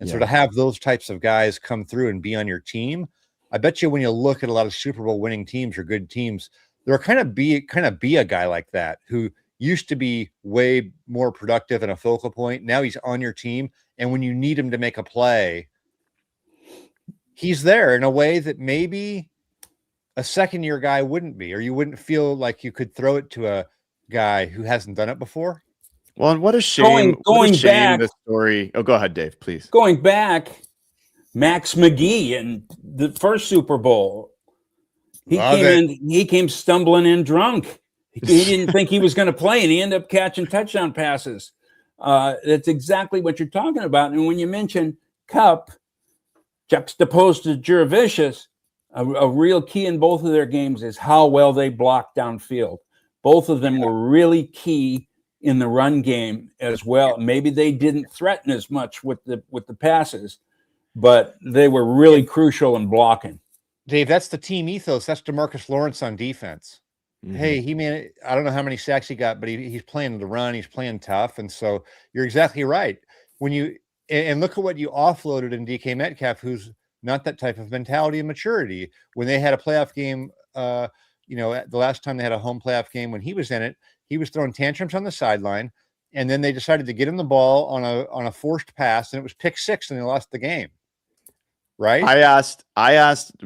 And so to have those types of guys come through and be on your team, I bet you when you look at a lot of Super Bowl winning teams or good teams, there kind of be a guy like that who used to be way more productive and a focal point. Now he's on your team. And when you need him to make a play, he's there in a way that maybe a second-year guy wouldn't be, or you wouldn't feel like you could throw it to a guy who hasn't done it before. Well, and what a shame. Going back, this story. Oh, go ahead, Dave, please. Going back, Max McGee in the first Super Bowl, he came stumbling in drunk. He didn't think he was going to play, and he ended up catching touchdown passes. That's exactly what you're talking about. And when you mention Kupp juxtaposed to Jurevicius, a real key in both of their games is how well they blocked downfield. Both of them were really key in the run game as well. Maybe they didn't threaten as much with the passes, but they were really crucial in blocking. Dave, that's the team ethos. That's DeMarcus Lawrence on defense. Mm-hmm. Hey, I don't know how many sacks he got, but he's playing the run. He's playing tough. And so you're exactly right. And look at what you offloaded in DK Metcalf, who's not that type of mentality and maturity. When they had a playoff game, the last time they had a home playoff game, when he was in it, he was throwing tantrums on the sideline, and then they decided to get him the ball on a forced pass, and it was pick six, and they lost the game. Right? I asked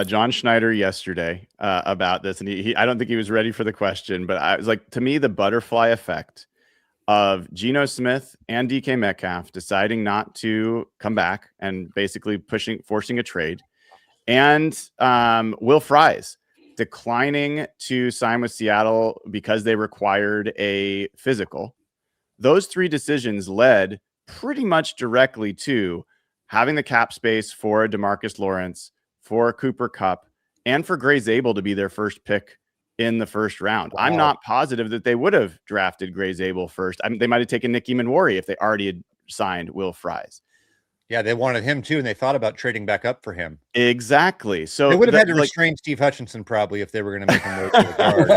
John Schneider yesterday about this, and I don't think he was ready for the question, but I was like, to me, the butterfly effect of Geno Smith and DK Metcalf deciding not to come back and basically forcing a trade, and Will Fries declining to sign with Seattle because they required a physical. Those three decisions led pretty much directly to having the cap space for DeMarcus Lawrence, for Cooper Kupp, and for Gray Zabel to be their first pick in the first round. Wow. I'm not positive that they would have drafted Gray Zabel first. I mean, they might have taken Nicky Manwari if they already had signed Will Fries. Yeah, they wanted him too, and they thought about trading back up for him. Exactly. So they would have had to restrain Steve Hutchinson probably if they were going to make him move to the guard.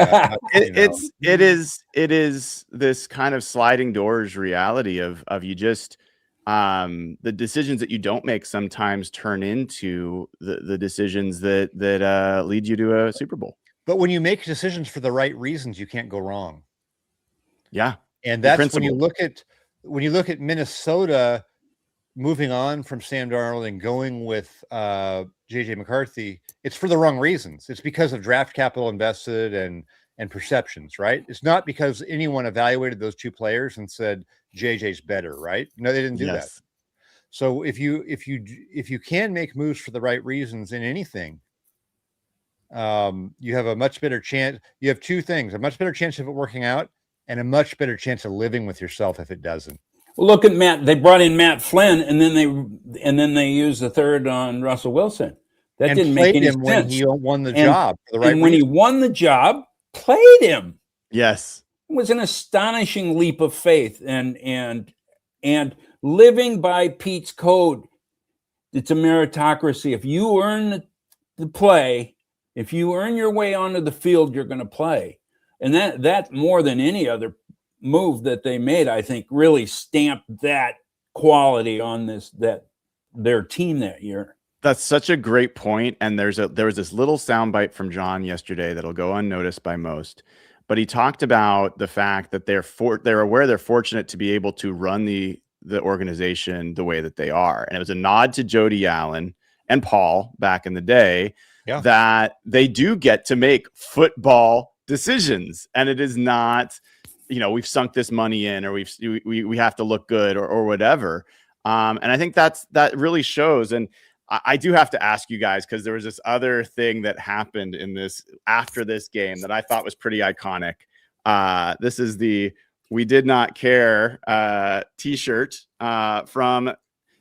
It is this kind of sliding doors reality of you just the decisions that you don't make sometimes turn into the decisions that lead you to a Super Bowl. But when you make decisions for the right reasons, you can't go wrong. Yeah, and that's when you look at Minnesota moving on from Sam Darnold and going with JJ McCarthy. It's for the wrong reasons. It's because of draft capital invested and perceptions, right? It's not because anyone evaluated those two players and said JJ's better, right? No, they didn't do that. So if you can make moves for the right reasons in anything, you have a much better chance. You have two things: a much better chance of it working out, and a much better chance of living with yourself if it doesn't. Well, look at Matt. They brought in Matt Flynn, and then they used the third on Russell Wilson. That didn't make any sense. When he won the job for the right reason. When he won the job, played him. Yes, it was an astonishing leap of faith, and living by Pete's code. It's a meritocracy. If you earn the play, if you earn your way onto the field, you're going to play, and that more than any other move that they made, I think, really stamped that quality on their team that year. That's such a great point. And there was this little soundbite from John yesterday that'll go unnoticed by most, but he talked about the fact that they're aware they're fortunate to be able to run the organization the way that they are. And it was a nod to Jody Allen and Paul back in the day that they do get to make football decisions, and it is not, we've sunk this money in, or we have to look good or whatever. And I think that really shows. And I do have to ask you guys, because there was this other thing that happened after this game that I thought was pretty iconic. This is the We Did Not Care t-shirt from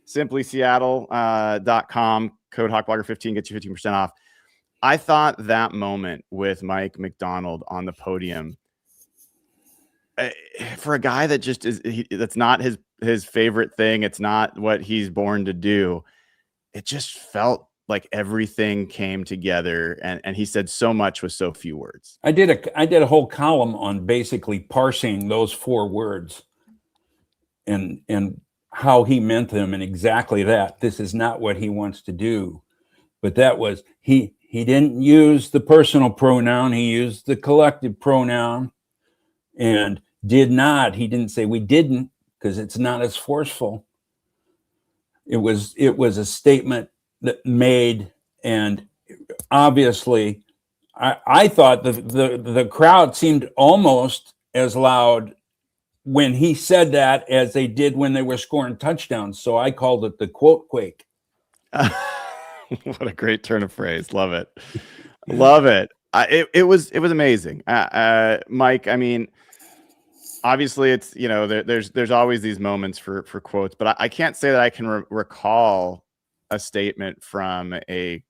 SimplySeattle.com. Code HawkBlogger15 gets you 15% off. I thought that moment with Mike Macdonald on the podium, for a guy that just that's not his favorite thing, it's not what he's born to do, it just felt like everything came together, and he said so much with so few words. I did a whole column on basically parsing those 4 words and how he meant them, and exactly that. This is not what he wants to do. But that was, he didn't use the personal pronoun, he used the collective pronoun. And he didn't say we didn't, because it's not as forceful. It was a statement that made, and obviously I thought the crowd seemed almost as loud when he said that as they did when they were scoring touchdowns. So I called it the quote quake. What a great turn of phrase. Love it. Love it. It was amazing. Mike, I mean, obviously it's, there's always these moments for quotes, but I can't say that I can recall a statement from a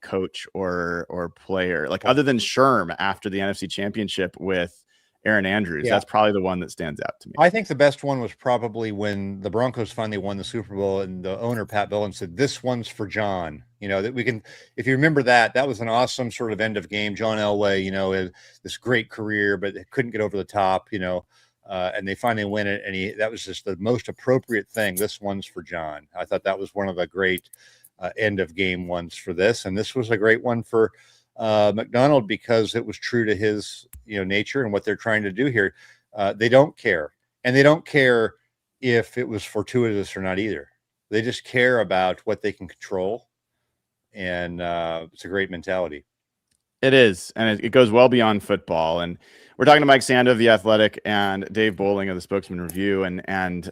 coach or player, like other than Sherm after the NFC Championship with Aaron Andrews. Yeah. That's probably the one that stands out to me. I think the best one was probably when the Broncos finally won the Super Bowl and the owner, Pat Bowlen, said, "This one's for John." That we can, if you remember that was an awesome sort of end of game. John Elway, this great career, but couldn't get over the top, and they finally win it. And that was just the most appropriate thing. This one's for John. I thought that was one of the great end of game ones for this. And this was a great one for Macdonald, because it was true to his nature and what they're trying to do here. They don't care, and they don't care if it was fortuitous or not either. They just care about what they can control, and it's a great mentality. It is, and it goes well beyond football. And we're talking to Mike Sando of The Athletic and Dave Boling of the Spokesman-Review, and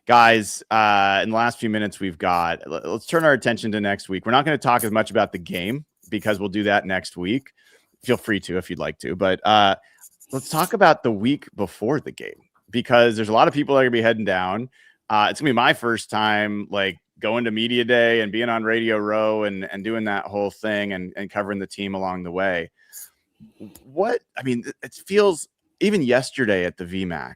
guys, in the last few minutes let's turn our attention to next week. We're not going to talk as much about the game, because we'll do that next week. Feel free to if you'd like to, but let's talk about the week before the game, because there's a lot of people that are gonna be heading down. It's gonna be my first time going to media day and being on Radio Row and doing that whole thing and covering the team along the way. It feels, even yesterday at the VMAC,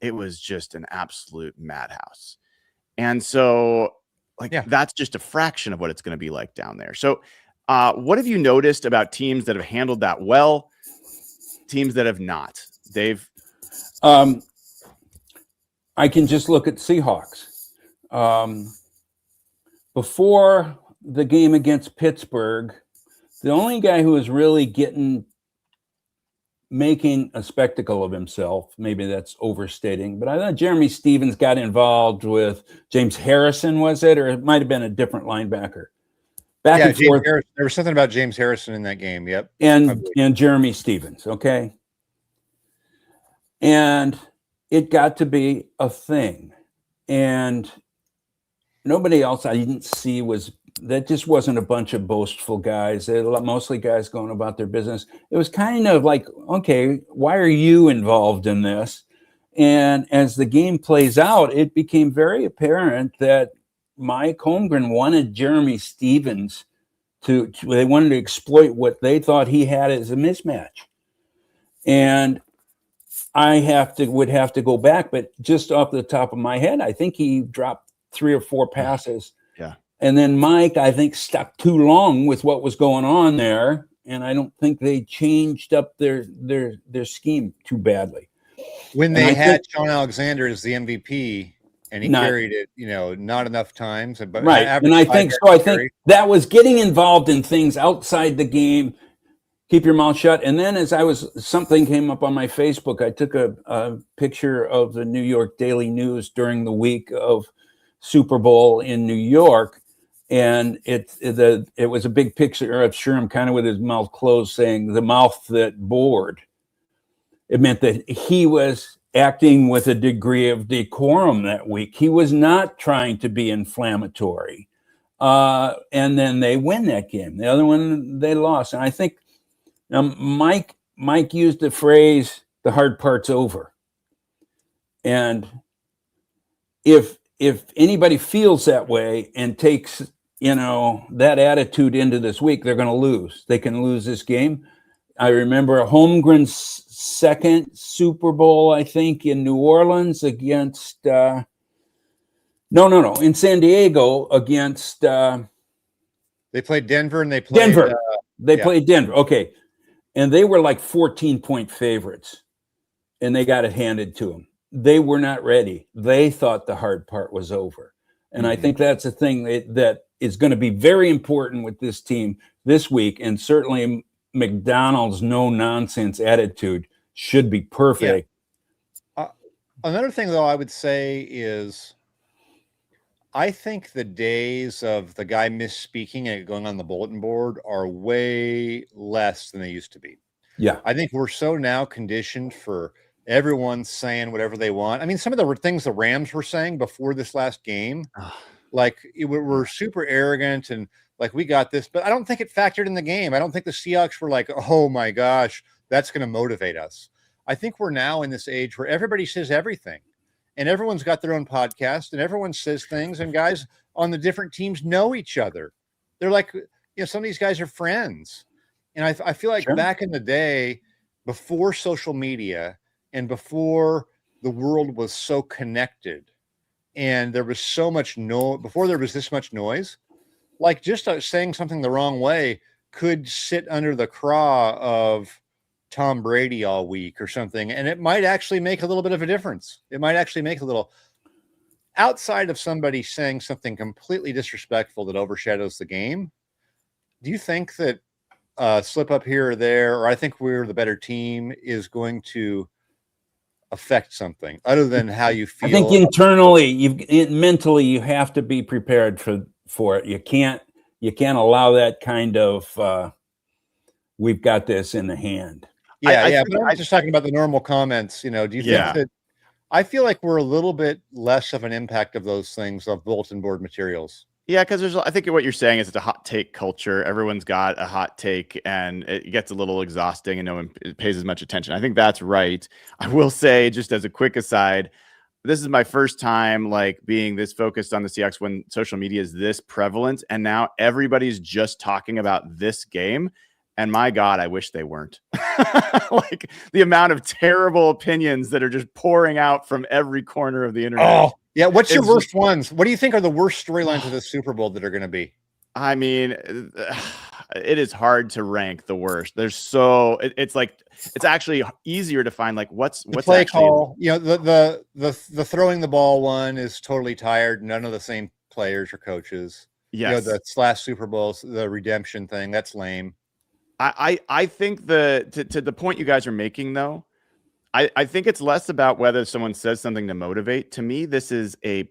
it was just an absolute madhouse. And so that's just a fraction of what it's going to be like down there. So what have you noticed about teams that have handled that well, teams that have not? Dave? I can just look at Seahawks. Before the game against Pittsburgh, the only guy who was really making a spectacle of himself, maybe that's overstating, but I thought Jeremy Stevens got involved with James Harrison, was it? Or it might have been a different linebacker. Back and forth. There was something about James Harrison in that game. Yep. And Jeremy Stevens. Okay. And it got to be a thing. And nobody else I didn't see that just wasn't a bunch of boastful guys. They're mostly guys going about their business. It was kind of like, okay, why are you involved in this? And as the game plays out, it became very apparent that Mike Holmgren wanted Jeremy Stevens they wanted to exploit what they thought he had as a mismatch. And I would have to go back, but just off the top of my head, I think he dropped 3 or 4 passes. Yeah. And then Mike, I think, stuck too long with what was going on there. And I don't think they changed up their scheme too badly. When they had Sean Alexander as the MVP, and he carried it, not enough times. But right. And I think that was getting involved in things outside the game. Keep your mouth shut. And then something came up on my Facebook. I took a picture of the New York Daily News during the week of Super Bowl in New York. And it was a big picture of Sherm kind of with his mouth closed, saying the mouth that bored. It meant that he was acting with a degree of decorum that week. He was not trying to be inflammatory. And then they win that game. The other one, they lost. And I think Mike used the phrase, the hard part's over. And if anybody feels that way and takes, that attitude into this week, they're going to lose. They can lose this game. I remember Holmgren's second Super Bowl, I think, in New Orleans against in San Diego against they played Denver and they played Denver. Played Denver. Okay. And they were like 14-point favorites, and they got it handed to them. They were not ready. They thought the hard part was over. And I think that's a thing that is going to be very important with this team this week. And certainly Macdonald's no-nonsense attitude should be perfect. Yeah. Another thing, though, I would say is I think the days of the guy misspeaking and going on the bulletin board are way less than they used to be. Yeah. I think we're so now conditioned for everyone's saying whatever they want. I mean, some of the things the Rams were saying before this last game, like we're super arrogant and like we got this, but I don't think it factored in the game. I don't think the Seahawks were like, oh my gosh, that's going to motivate us. I think we're now in this age where everybody says everything and everyone's got their own podcast and everyone says things, and guys on the different teams know each other. They're like, some of these guys are friends. And I feel like back in the day, before social media and before the world was so connected and there was so much before there was this much noise, like just saying something the wrong way could sit under the craw of Tom Brady all week or something. And it might actually make a little bit of a difference. It might actually make a little, outside of somebody saying something completely disrespectful that overshadows the game. Do you think that slip up here or there, or I think we're the better team, is going to affect something other than how you feel? I think internally, mentally, you have to be prepared for it. You can't allow that kind of we've got this in the hand. Yeah, but I'm just talking about the normal comments. Do you think that I feel like we're a little bit less of an impact of those things, of bulletin board materials? Yeah, because I think what you're saying is it's a hot take culture. Everyone's got a hot take, and it gets a little exhausting, and no one pays as much attention. I think that's right. I will say, just as a quick aside, this is my first time being this focused on the Seahawks when social media is this prevalent, and now everybody's just talking about this game. And my God, I wish they weren't. The amount of terrible opinions that are just pouring out from every corner of the internet. Oh, yeah. What's your worst ones? What do you think are the worst storylines of the Super Bowl that are going to be? I mean, it is hard to rank the worst. There's it's actually easier to find what's play actually call. The throwing the ball one is totally tired. None of the same players or coaches. Yes. The slash Super Bowls, the redemption thing, that's lame. I think to the point you guys are making, though, I think it's less about whether someone says something to motivate. To me, this is a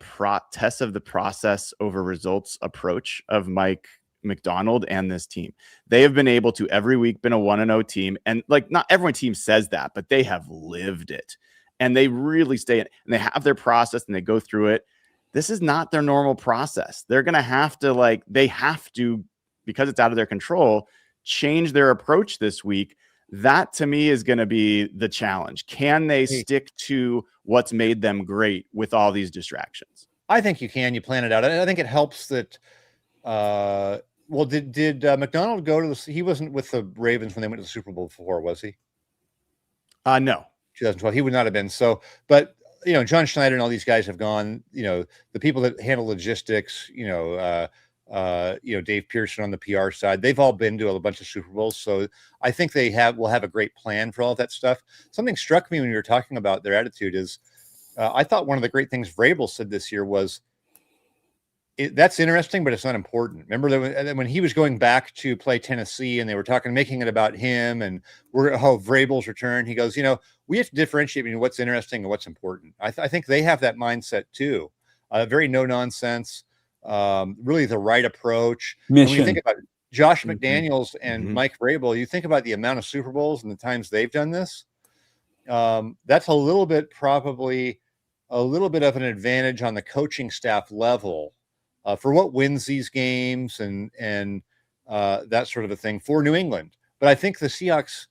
test of the process over results approach of Mike Macdonald and this team. They have been able to every week been a 1-0 team. And not every team says that, but they have lived it. And they really stay in, and they have their process and they go through it. This is not their normal process. They're going to have to because it's out of their control, change their approach this week. That to me is going to be the challenge. Can they stick to what's made them great with all these distractions? I think you can. You plan it out. I think it helps that. Did Macdonald go to he wasn't with the Ravens when they went to the Super Bowl before, was he? No. 2012. He would not have been. So, but John Schneider and all these guys have gone. The people that handle logistics. Dave Pearson on the PR side, they've all been to a bunch of Super Bowls. So I think will have a great plan for all of that stuff. Something struck me when you were talking about their attitude is I thought one of the great things Vrabel said this year was that's interesting, but it's not important. Remember that when he was going back to play Tennessee and they were making it about him and Vrabel's return, he goes, we have to differentiate between what's interesting and what's important. I think they have that mindset too. Very no nonsense. Really the right approach. When you think about Josh McDaniels and Mike Vrabel, you think about the amount of Super Bowls and the times they've done this. That's probably a little bit of an advantage on the coaching staff level for what wins these games and that sort of a thing for New England. But I think the Seahawks,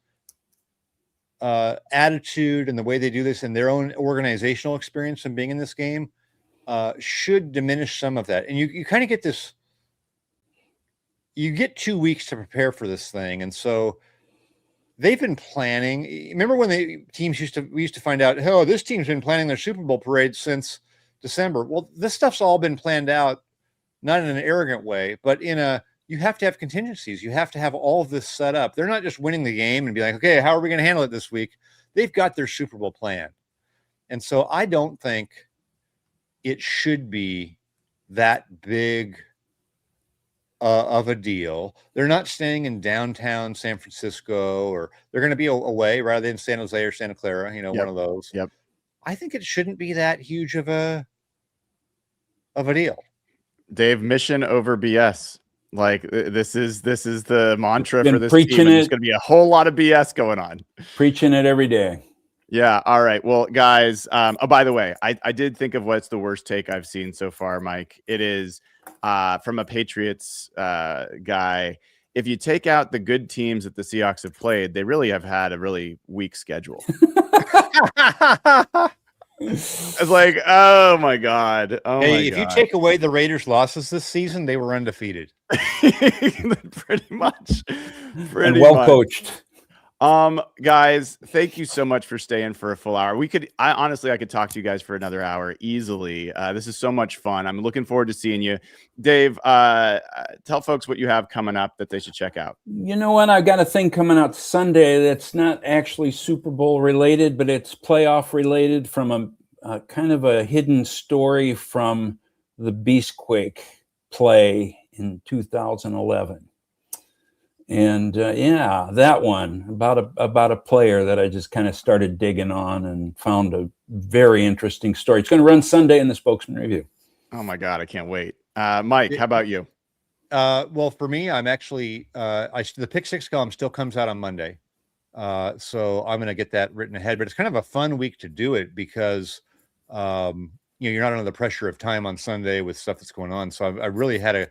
attitude and the way they do this and their own organizational experience and being in this game should diminish some of that. And you kind of get this, you get 2 weeks to prepare for this thing. And so they've been planning. Remember when we used to find out, oh, this team's been planning their Super Bowl parade since December. Well, this stuff's all been planned out, not in an arrogant way, but you have to have contingencies. You have to have all of this set up. They're not just winning the game and be like, okay, how are we going to handle it this week? They've got their Super Bowl plan. And so I don't think it should be that big of a deal. They're not staying in downtown San Francisco, or they're going to be away rather than San Jose or Santa Clara, one of those. Yep. I think it shouldn't be that huge of a deal. Dave, mission over BS. Like this is the mantra for this preaching team. And there's going to be a whole lot of BS going on. Preaching it every day. Yeah. All right. Well, guys. Oh, by the way, I did think of what's the worst take I've seen so far, Mike. It is from a Patriots guy. If you take out the good teams that the Seahawks have played, they really have had a really weak schedule. It's like, oh my God. If you take away the Raiders' losses this season, they were undefeated. Pretty much. And well coached. Guys, thank you so much for staying for a full hour. I could talk to you guys for another hour easily. This is so much fun. I'm looking forward to seeing you. Dave, tell folks what you have coming up that they should check out. You know what? I got a thing coming out Sunday that's not actually Super Bowl related, but it's playoff related from a kind of a hidden story from the Beastquake play in 2011. And that one about a player that I just kind of started digging on and found a very interesting story. It's going to run Sunday in the Spokesman-Review. Oh my God, I can't wait. Mike, how about you? Well, for me, I'm actually the Pick Six column still comes out on Monday, so I'm going to get that written ahead. But it's kind of a fun week to do it because you're not under the pressure of time on Sunday with stuff that's going on. So I really had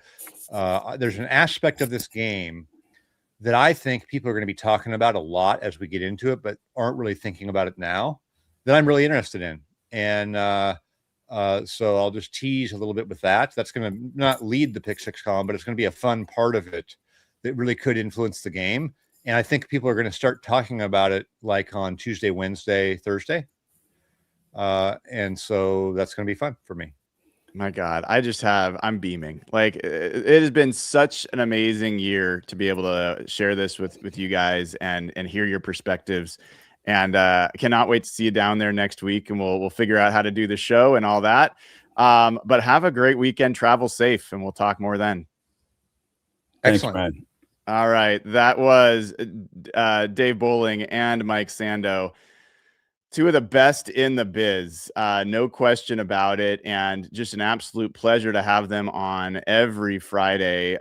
there's an aspect of this game that I think people are going to be talking about a lot as we get into it, but aren't really thinking about it now, that I'm really interested in. And so I'll just tease a little bit with that. That's going to not lead the Pick Six column, but it's going to be a fun part of it that really could influence the game. And I think people are going to start talking about it like on Tuesday, Wednesday, Thursday. And so that's going to be fun for me. My God, I'm beaming. Like it has been such an amazing year to be able to share this with you guys and hear your perspectives. And cannot wait to see you down there next week, and we'll figure out how to do the show and all that. But have a great weekend, travel safe, and we'll talk more then. Excellent. Thanks, man. All right. That was Dave Boling and Mike Sando. Two of the best in the biz, no question about it, and just an absolute pleasure to have them on every Friday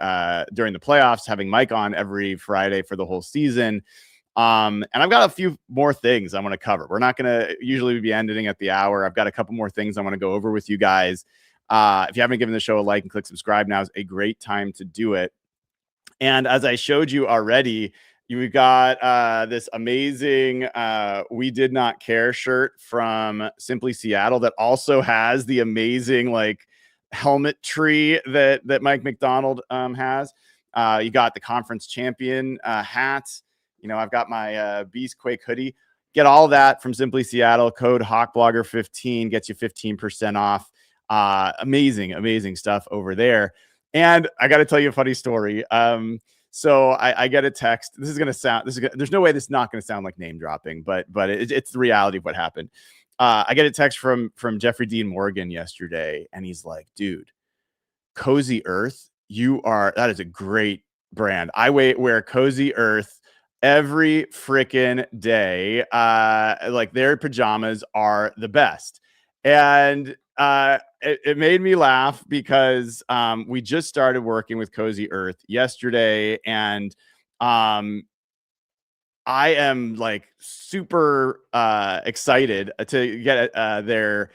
during the playoffs, having Mike on every Friday for the whole season. And I've got a few more things I want to cover. We're not going to usually be ending at the hour. I've got a couple more things I want to go over with you guys. If you haven't given the show a like and click subscribe, now is a great time to do it. And as I showed you already, you've got this amazing We Did Not Care shirt from Simply Seattle that also has the amazing helmet tree that Mike Macdonald has. You got the conference champion hat. I've got my Beastquake hoodie. Get all that from Simply Seattle. Code HawkBlogger15 gets you 15% off. Amazing stuff over there. And I got to tell you a funny story. So I get a text. There's no way this is not going to sound like name dropping, but it's the reality of what happened. I get a text from Jeffrey Dean Morgan yesterday, and he's like, dude, Cozy Earth, that is a great brand. I wear Cozy Earth every freaking day. Their pajamas are the best. And it made me laugh because we just started working with Cozy Earth yesterday, and I am super excited to get their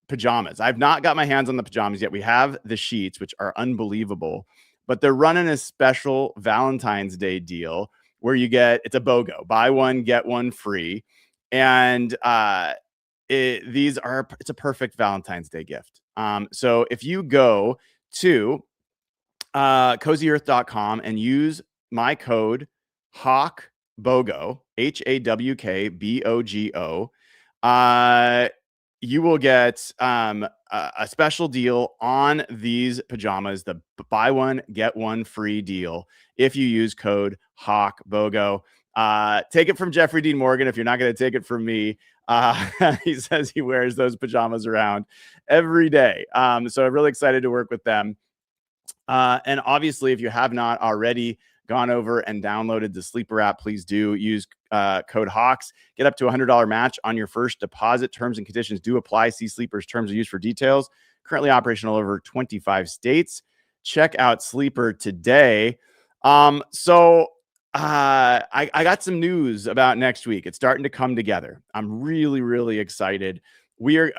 pajamas. I've not got my hands on the pajamas yet. We have the sheets, which are unbelievable, but they're running a special Valentine's Day deal where it's a BOGO, buy one, get one free. And it's a perfect Valentine's Day gift. So if you go to cozyearth.com and use my code HAWKBOGO, HAWKBOGO, you will get a special deal on these pajamas, the buy one, get one free deal if you use code HAWKBOGO. Take it from Jeffrey Dean Morgan if you're not going to take it from me. He says he wears those pajamas around every day. So I'm really excited to work with them. And obviously, if you have not already gone over and downloaded the Sleeper app, please do use code HAWKS. Get up to a $100 match on your first deposit. Terms and conditions do apply. See Sleeper's terms of use for details. Currently operational over 25 states. Check out Sleeper today. I got some news about next week. It's starting to come together. I'm really, really excited. We're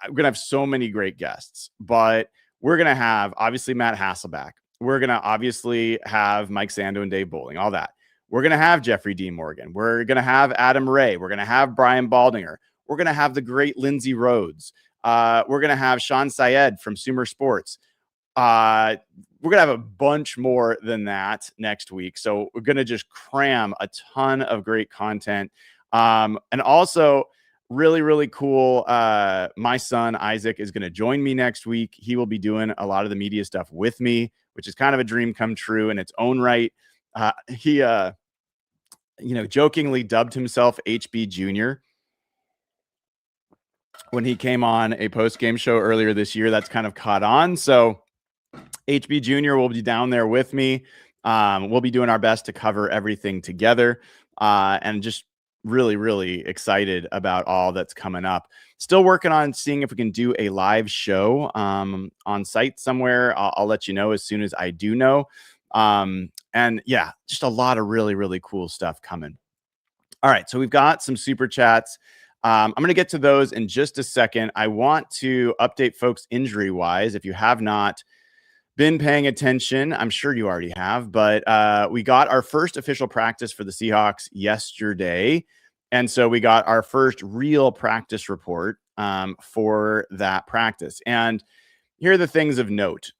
going to have so many great guests, but we're going to have, obviously, Matt Hasselbeck. We're going to obviously have Mike Sando and Dave Boling, all that. We're going to have Jeffrey Dean Morgan. We're going to have Adam Ray. We're going to have Brian Baldinger. We're going to have the great Lindsay Rhodes. We're going to have Sean Syed from Sumer Sports. We're going to have a bunch more than that next week. So we're going to just cram a ton of great content. And also, really, really cool. My son, Isaac, is going to join me next week. He will be doing a lot of the media stuff with me, which is kind of a dream come true in its own right. He jokingly dubbed himself HB Jr. when he came on a post-game show earlier this year. That's kind of caught on. So HB Jr. will be down there with me. We'll be doing our best to cover everything together, and just really, really excited about all that's coming up. Still working on seeing if we can do a live show on site somewhere. I'll let you know as soon as I do know. And yeah, just a lot of really, really cool stuff coming. All right, so we've got some super chats. I'm going to get to those in just a second. I want to update folks injury-wise. If you have not been paying attention, I'm sure you already have, but we got our first official practice for the Seahawks yesterday. And so we got our first real practice report for that practice. And here are the things of note.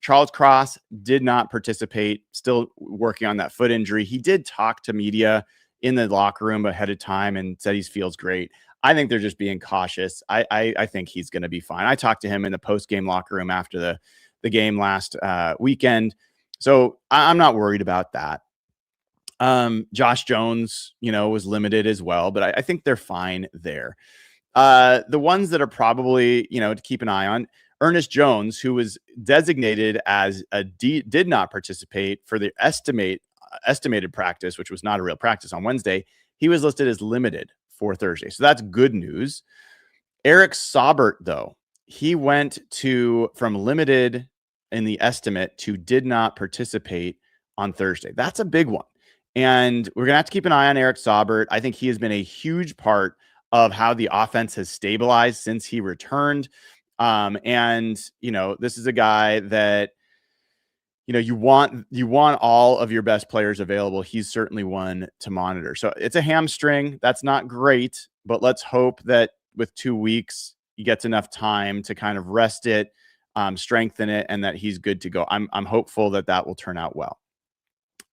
Charles Cross did not participate, still working on that foot injury. He did talk to media in the locker room ahead of time and said he feels great. I think they're just being cautious. I think he's going to be fine. I talked to him in the post-game locker room after the game last weekend. So I'm not worried about that. Josh Jones, was limited as well, but I think they're fine there. The ones that are probably, to keep an eye on, Ernest Jones, who was designated as did not participate for the estimated practice, which was not a real practice on Wednesday. He was listed as limited for Thursday. So that's good news. Eric Saubert, though, he went from limited in the estimate to did not participate on Thursday. That's a big one. And we're going to have to keep an eye on Eric Saubert. I think he has been a huge part of how the offense has stabilized since he returned. And this is a guy that, you want all of your best players available. He's certainly one to monitor. So it's a hamstring. That's not great, but let's hope that with 2 weeks, he gets enough time to kind of rest it, strengthen it, and that he's good to go. I'm hopeful that will turn out well.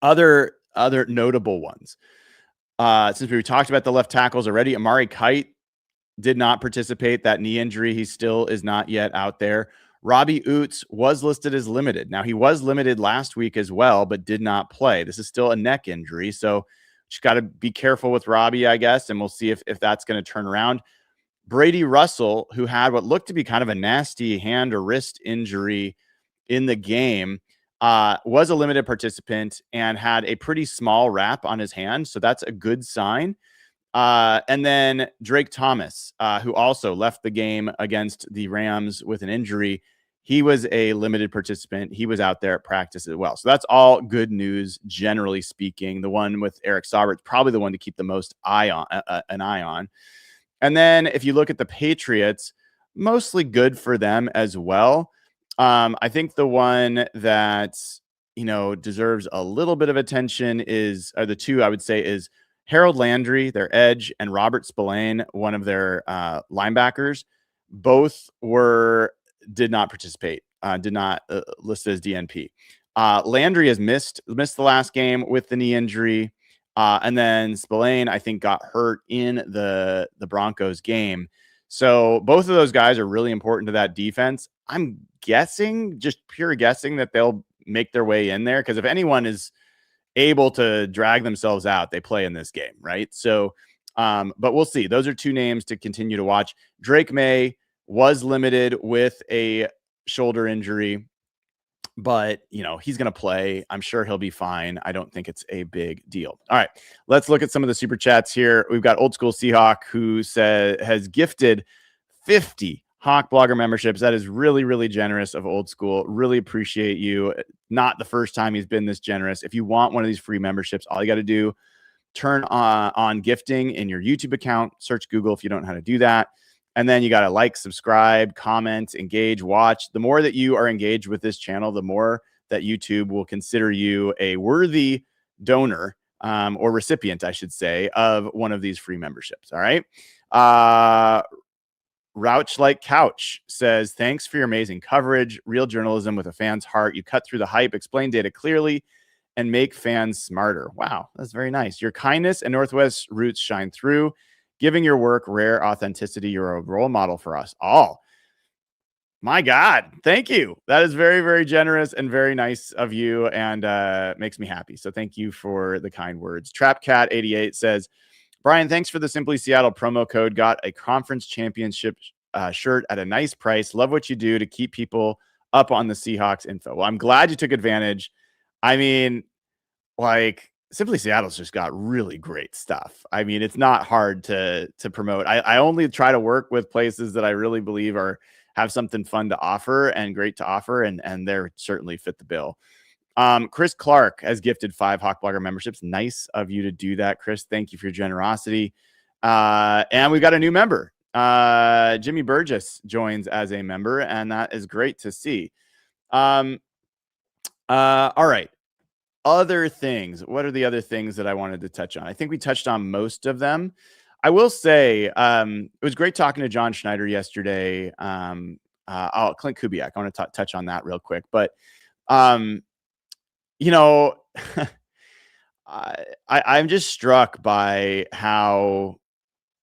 Other notable ones. Since we talked about the left tackles already, Amari Kite did not participate. That knee injury, he still is not yet out there. Robbie Oots was listed as limited. Now, he was limited last week as well, but did not play. This is still a neck injury, so just got to be careful with Robbie, I guess, and we'll see if that's going to turn around. Brady Russell, who had what looked to be kind of a nasty hand or wrist injury in the game, was a limited participant and had a pretty small wrap on his hand, so that's a good sign. And then Drake Thomas, who also left the game against the Rams with an injury. He was a limited participant. He was out there at practice as well. So that's all good news, generally speaking. The one with Eric Saubert is probably the one to keep the most an eye on. And then if you look at the Patriots, mostly good for them as well. I think the one that deserves a little bit of attention are the two I would say is Harold Landry, their edge, and Robert Spillane, one of their linebackers. Both did not participate, did not listed as DNP. Landry has missed the last game with the knee injury. And then Spillane, I think, got hurt in the Broncos game. So both of those guys are really important to that defense. I'm guessing, just pure guessing, that they'll make their way in there, because if anyone is able to drag themselves out, they play in this game, right? So, but we'll see. Those are two names to continue to watch. Drake May was limited with a shoulder injury, but he's going to play. I'm sure he'll be fine. I don't think it's a big deal. All right, let's look at some of the super chats here. We've got Old School Seahawk, who has gifted 50 Hawk Blogger memberships. That is really, really generous of Old School. Really appreciate you. Not the first time he's been this generous. If you want one of these free memberships, all you got to do, turn on gifting in your YouTube account. Search Google if you don't know how to do that. And then you got to like, subscribe, comment, engage, watch. The more that you are engaged with this channel, the more that YouTube will consider you a worthy donor, or recipient, I should say, of one of these free memberships. All right. Rouch Like Couch says, thanks for your amazing coverage. Real journalism with a fan's heart. You cut through the hype, explain data clearly, and make fans smarter. Wow, that's very nice. Your kindness and Northwest roots shine through, giving your work rare authenticity. You're a role model for us all. My God, thank you. That is very, very generous and very nice of you, and makes me happy. So thank you for the kind words. TrapCat88 says, Brian, thanks for the Simply Seattle promo code. Got a conference championship shirt at a nice price. Love what you do to keep people up on the Seahawks info. Well, I'm glad you took advantage. I mean, Simply Seattle's just got really great stuff. I mean, it's not hard to promote. I only try to work with places that I really believe have something fun to offer and great to offer, and they're certainly fit the bill. Chris Clark has gifted 5 Hawk Blogger memberships. Nice of you to do that, Chris. Thank you for your generosity. And we've got a new member. Jimmy Burgess joins as a member, and that is great to see. All right. Other things. What are the other things that I wanted to touch on? I think we touched on most of them. I will say it was great talking to John Schneider yesterday. Klint Kubiak. I want to touch on that real quick. But, I'm just struck by how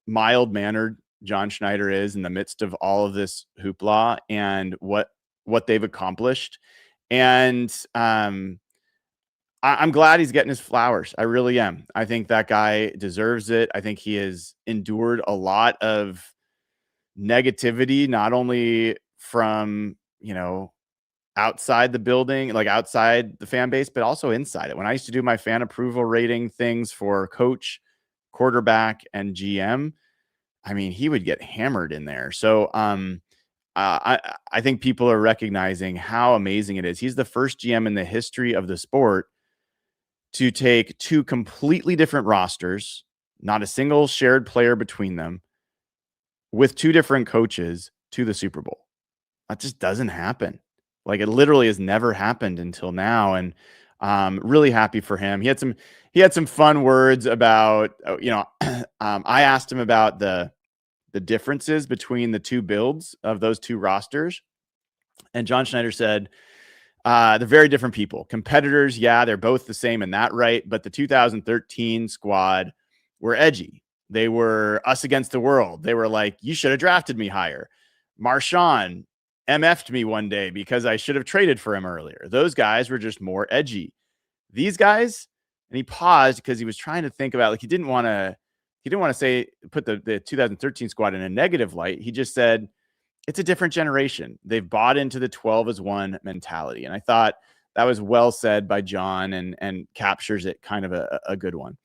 mild-mannered John Schneider is in the midst of all of this hoopla and what they've accomplished. And I'm glad he's getting his flowers. I really am. I think that guy deserves it. I think he has endured a lot of negativity, not only from, outside the building, like outside the fan base, but also inside it. When I used to do my fan approval rating things for coach, quarterback, and GM, I mean, he would get hammered in there. So I think people are recognizing how amazing it is. He's the first GM in the history of the sport to take 2 completely different rosters, not a single shared player between them, with 2 different coaches to the Super Bowl. That just doesn't happen. Like, it literally has never happened until now. And really happy for him. He had some fun words about, I asked him about the differences between the 2 builds of those 2 rosters. And John Schneider said, they're very different people. Competitors, yeah, they're both the same in that, right? But the 2013 squad were edgy. They were us against the world. They were like, you should have drafted me higher. Marshawn MF'd me one day because I should have traded for him earlier. Those guys were just more edgy. These guys, and he paused because he was trying to think about, he didn't want to say, put the 2013 squad in a negative light. He just said, it's a different generation. They've bought into the 12 as one mentality. And I thought that was well said by John and captures it kind of a good one.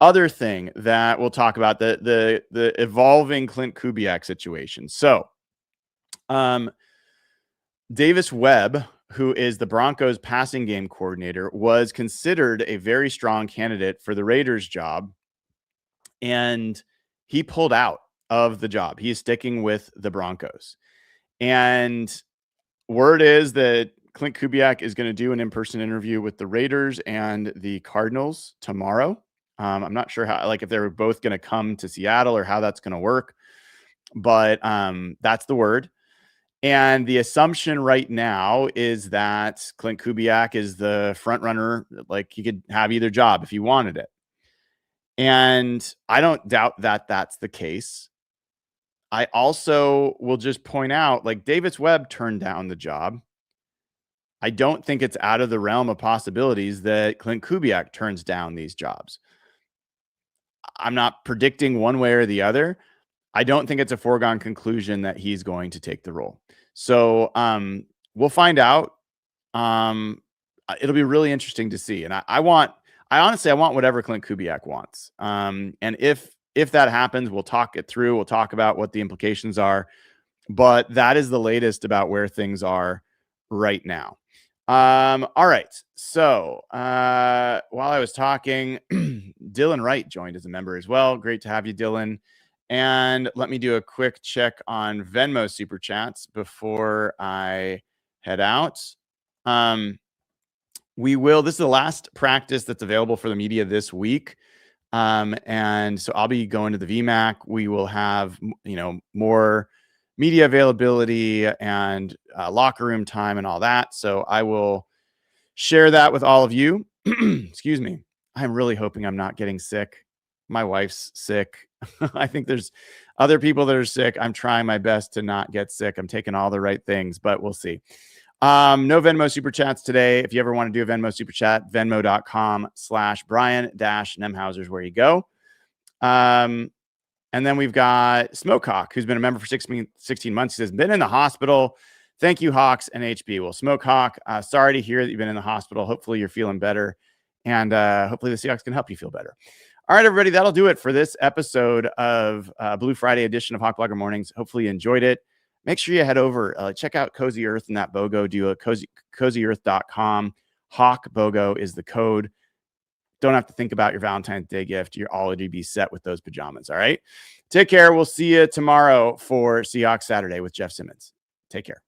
Other thing that we'll talk about, the evolving Klint Kubiak situation. So Davis Webb, who is the Broncos passing game coordinator, was considered a very strong candidate for the Raiders job. And he pulled out of the job. He's sticking with the Broncos. And word is that Klint Kubiak is going to do an in-person interview with the Raiders and the Cardinals tomorrow. I'm not sure how, like, if they're both going to come to Seattle or how that's going to work, but that's the word. And the assumption right now is that Klint Kubiak is the front runner. Like, he could have either job if he wanted it. And I don't doubt that that's the case. I also will just point out, like, Davis Webb turned down the job. I don't think it's out of the realm of possibilities that Klint Kubiak turns down these jobs. I'm not predicting one way or the other. I don't think it's a foregone conclusion that he's going to take the role. So we'll find out. It'll be really interesting to see. And I honestly want whatever Klint Kubiak wants. And if that happens, we'll talk it through. We'll talk about what the implications are. But that is the latest about where things are right now. All right. So while I was talking, Dylan Wright joined as a member as well. Great to have you, Dylan. And let me do a quick check on Venmo Super Chats before I head out. This is the last practice that's available for the media this week. And so I'll be going to the VMAC. We will have, more media availability and locker room time and all that. So I will share that with all of you. Excuse me. I'm really hoping I'm not getting sick. My wife's sick. I think there's other people that are sick. I'm trying my best to not get sick. I'm taking all the right things, but we'll see. No Venmo Super Chats today. If you ever want to do a Venmo Super Chat, venmo.com/Brian-Nemhauser is where you go. And then we've got Smokehawk, who's been a member for 16 months. He says, been in the hospital. Thank you, Hawks and HB. Well, Smokehawk, sorry to hear that you've been in the hospital. Hopefully you're feeling better. And hopefully the Seahawks can help you feel better. All right, everybody, that'll do it for this episode of Blue Friday edition of Hawk Blogger Mornings. Hopefully you enjoyed it. Make sure you head over, check out Cozy Earth and that BOGO deal at CozyEarth.com. Hawk BOGO is the code. Don't have to think about your Valentine's Day gift. You'll already be set with those pajamas, all right? Take care. We'll see you tomorrow for Seahawks Saturday with Jeff Simmons. Take care.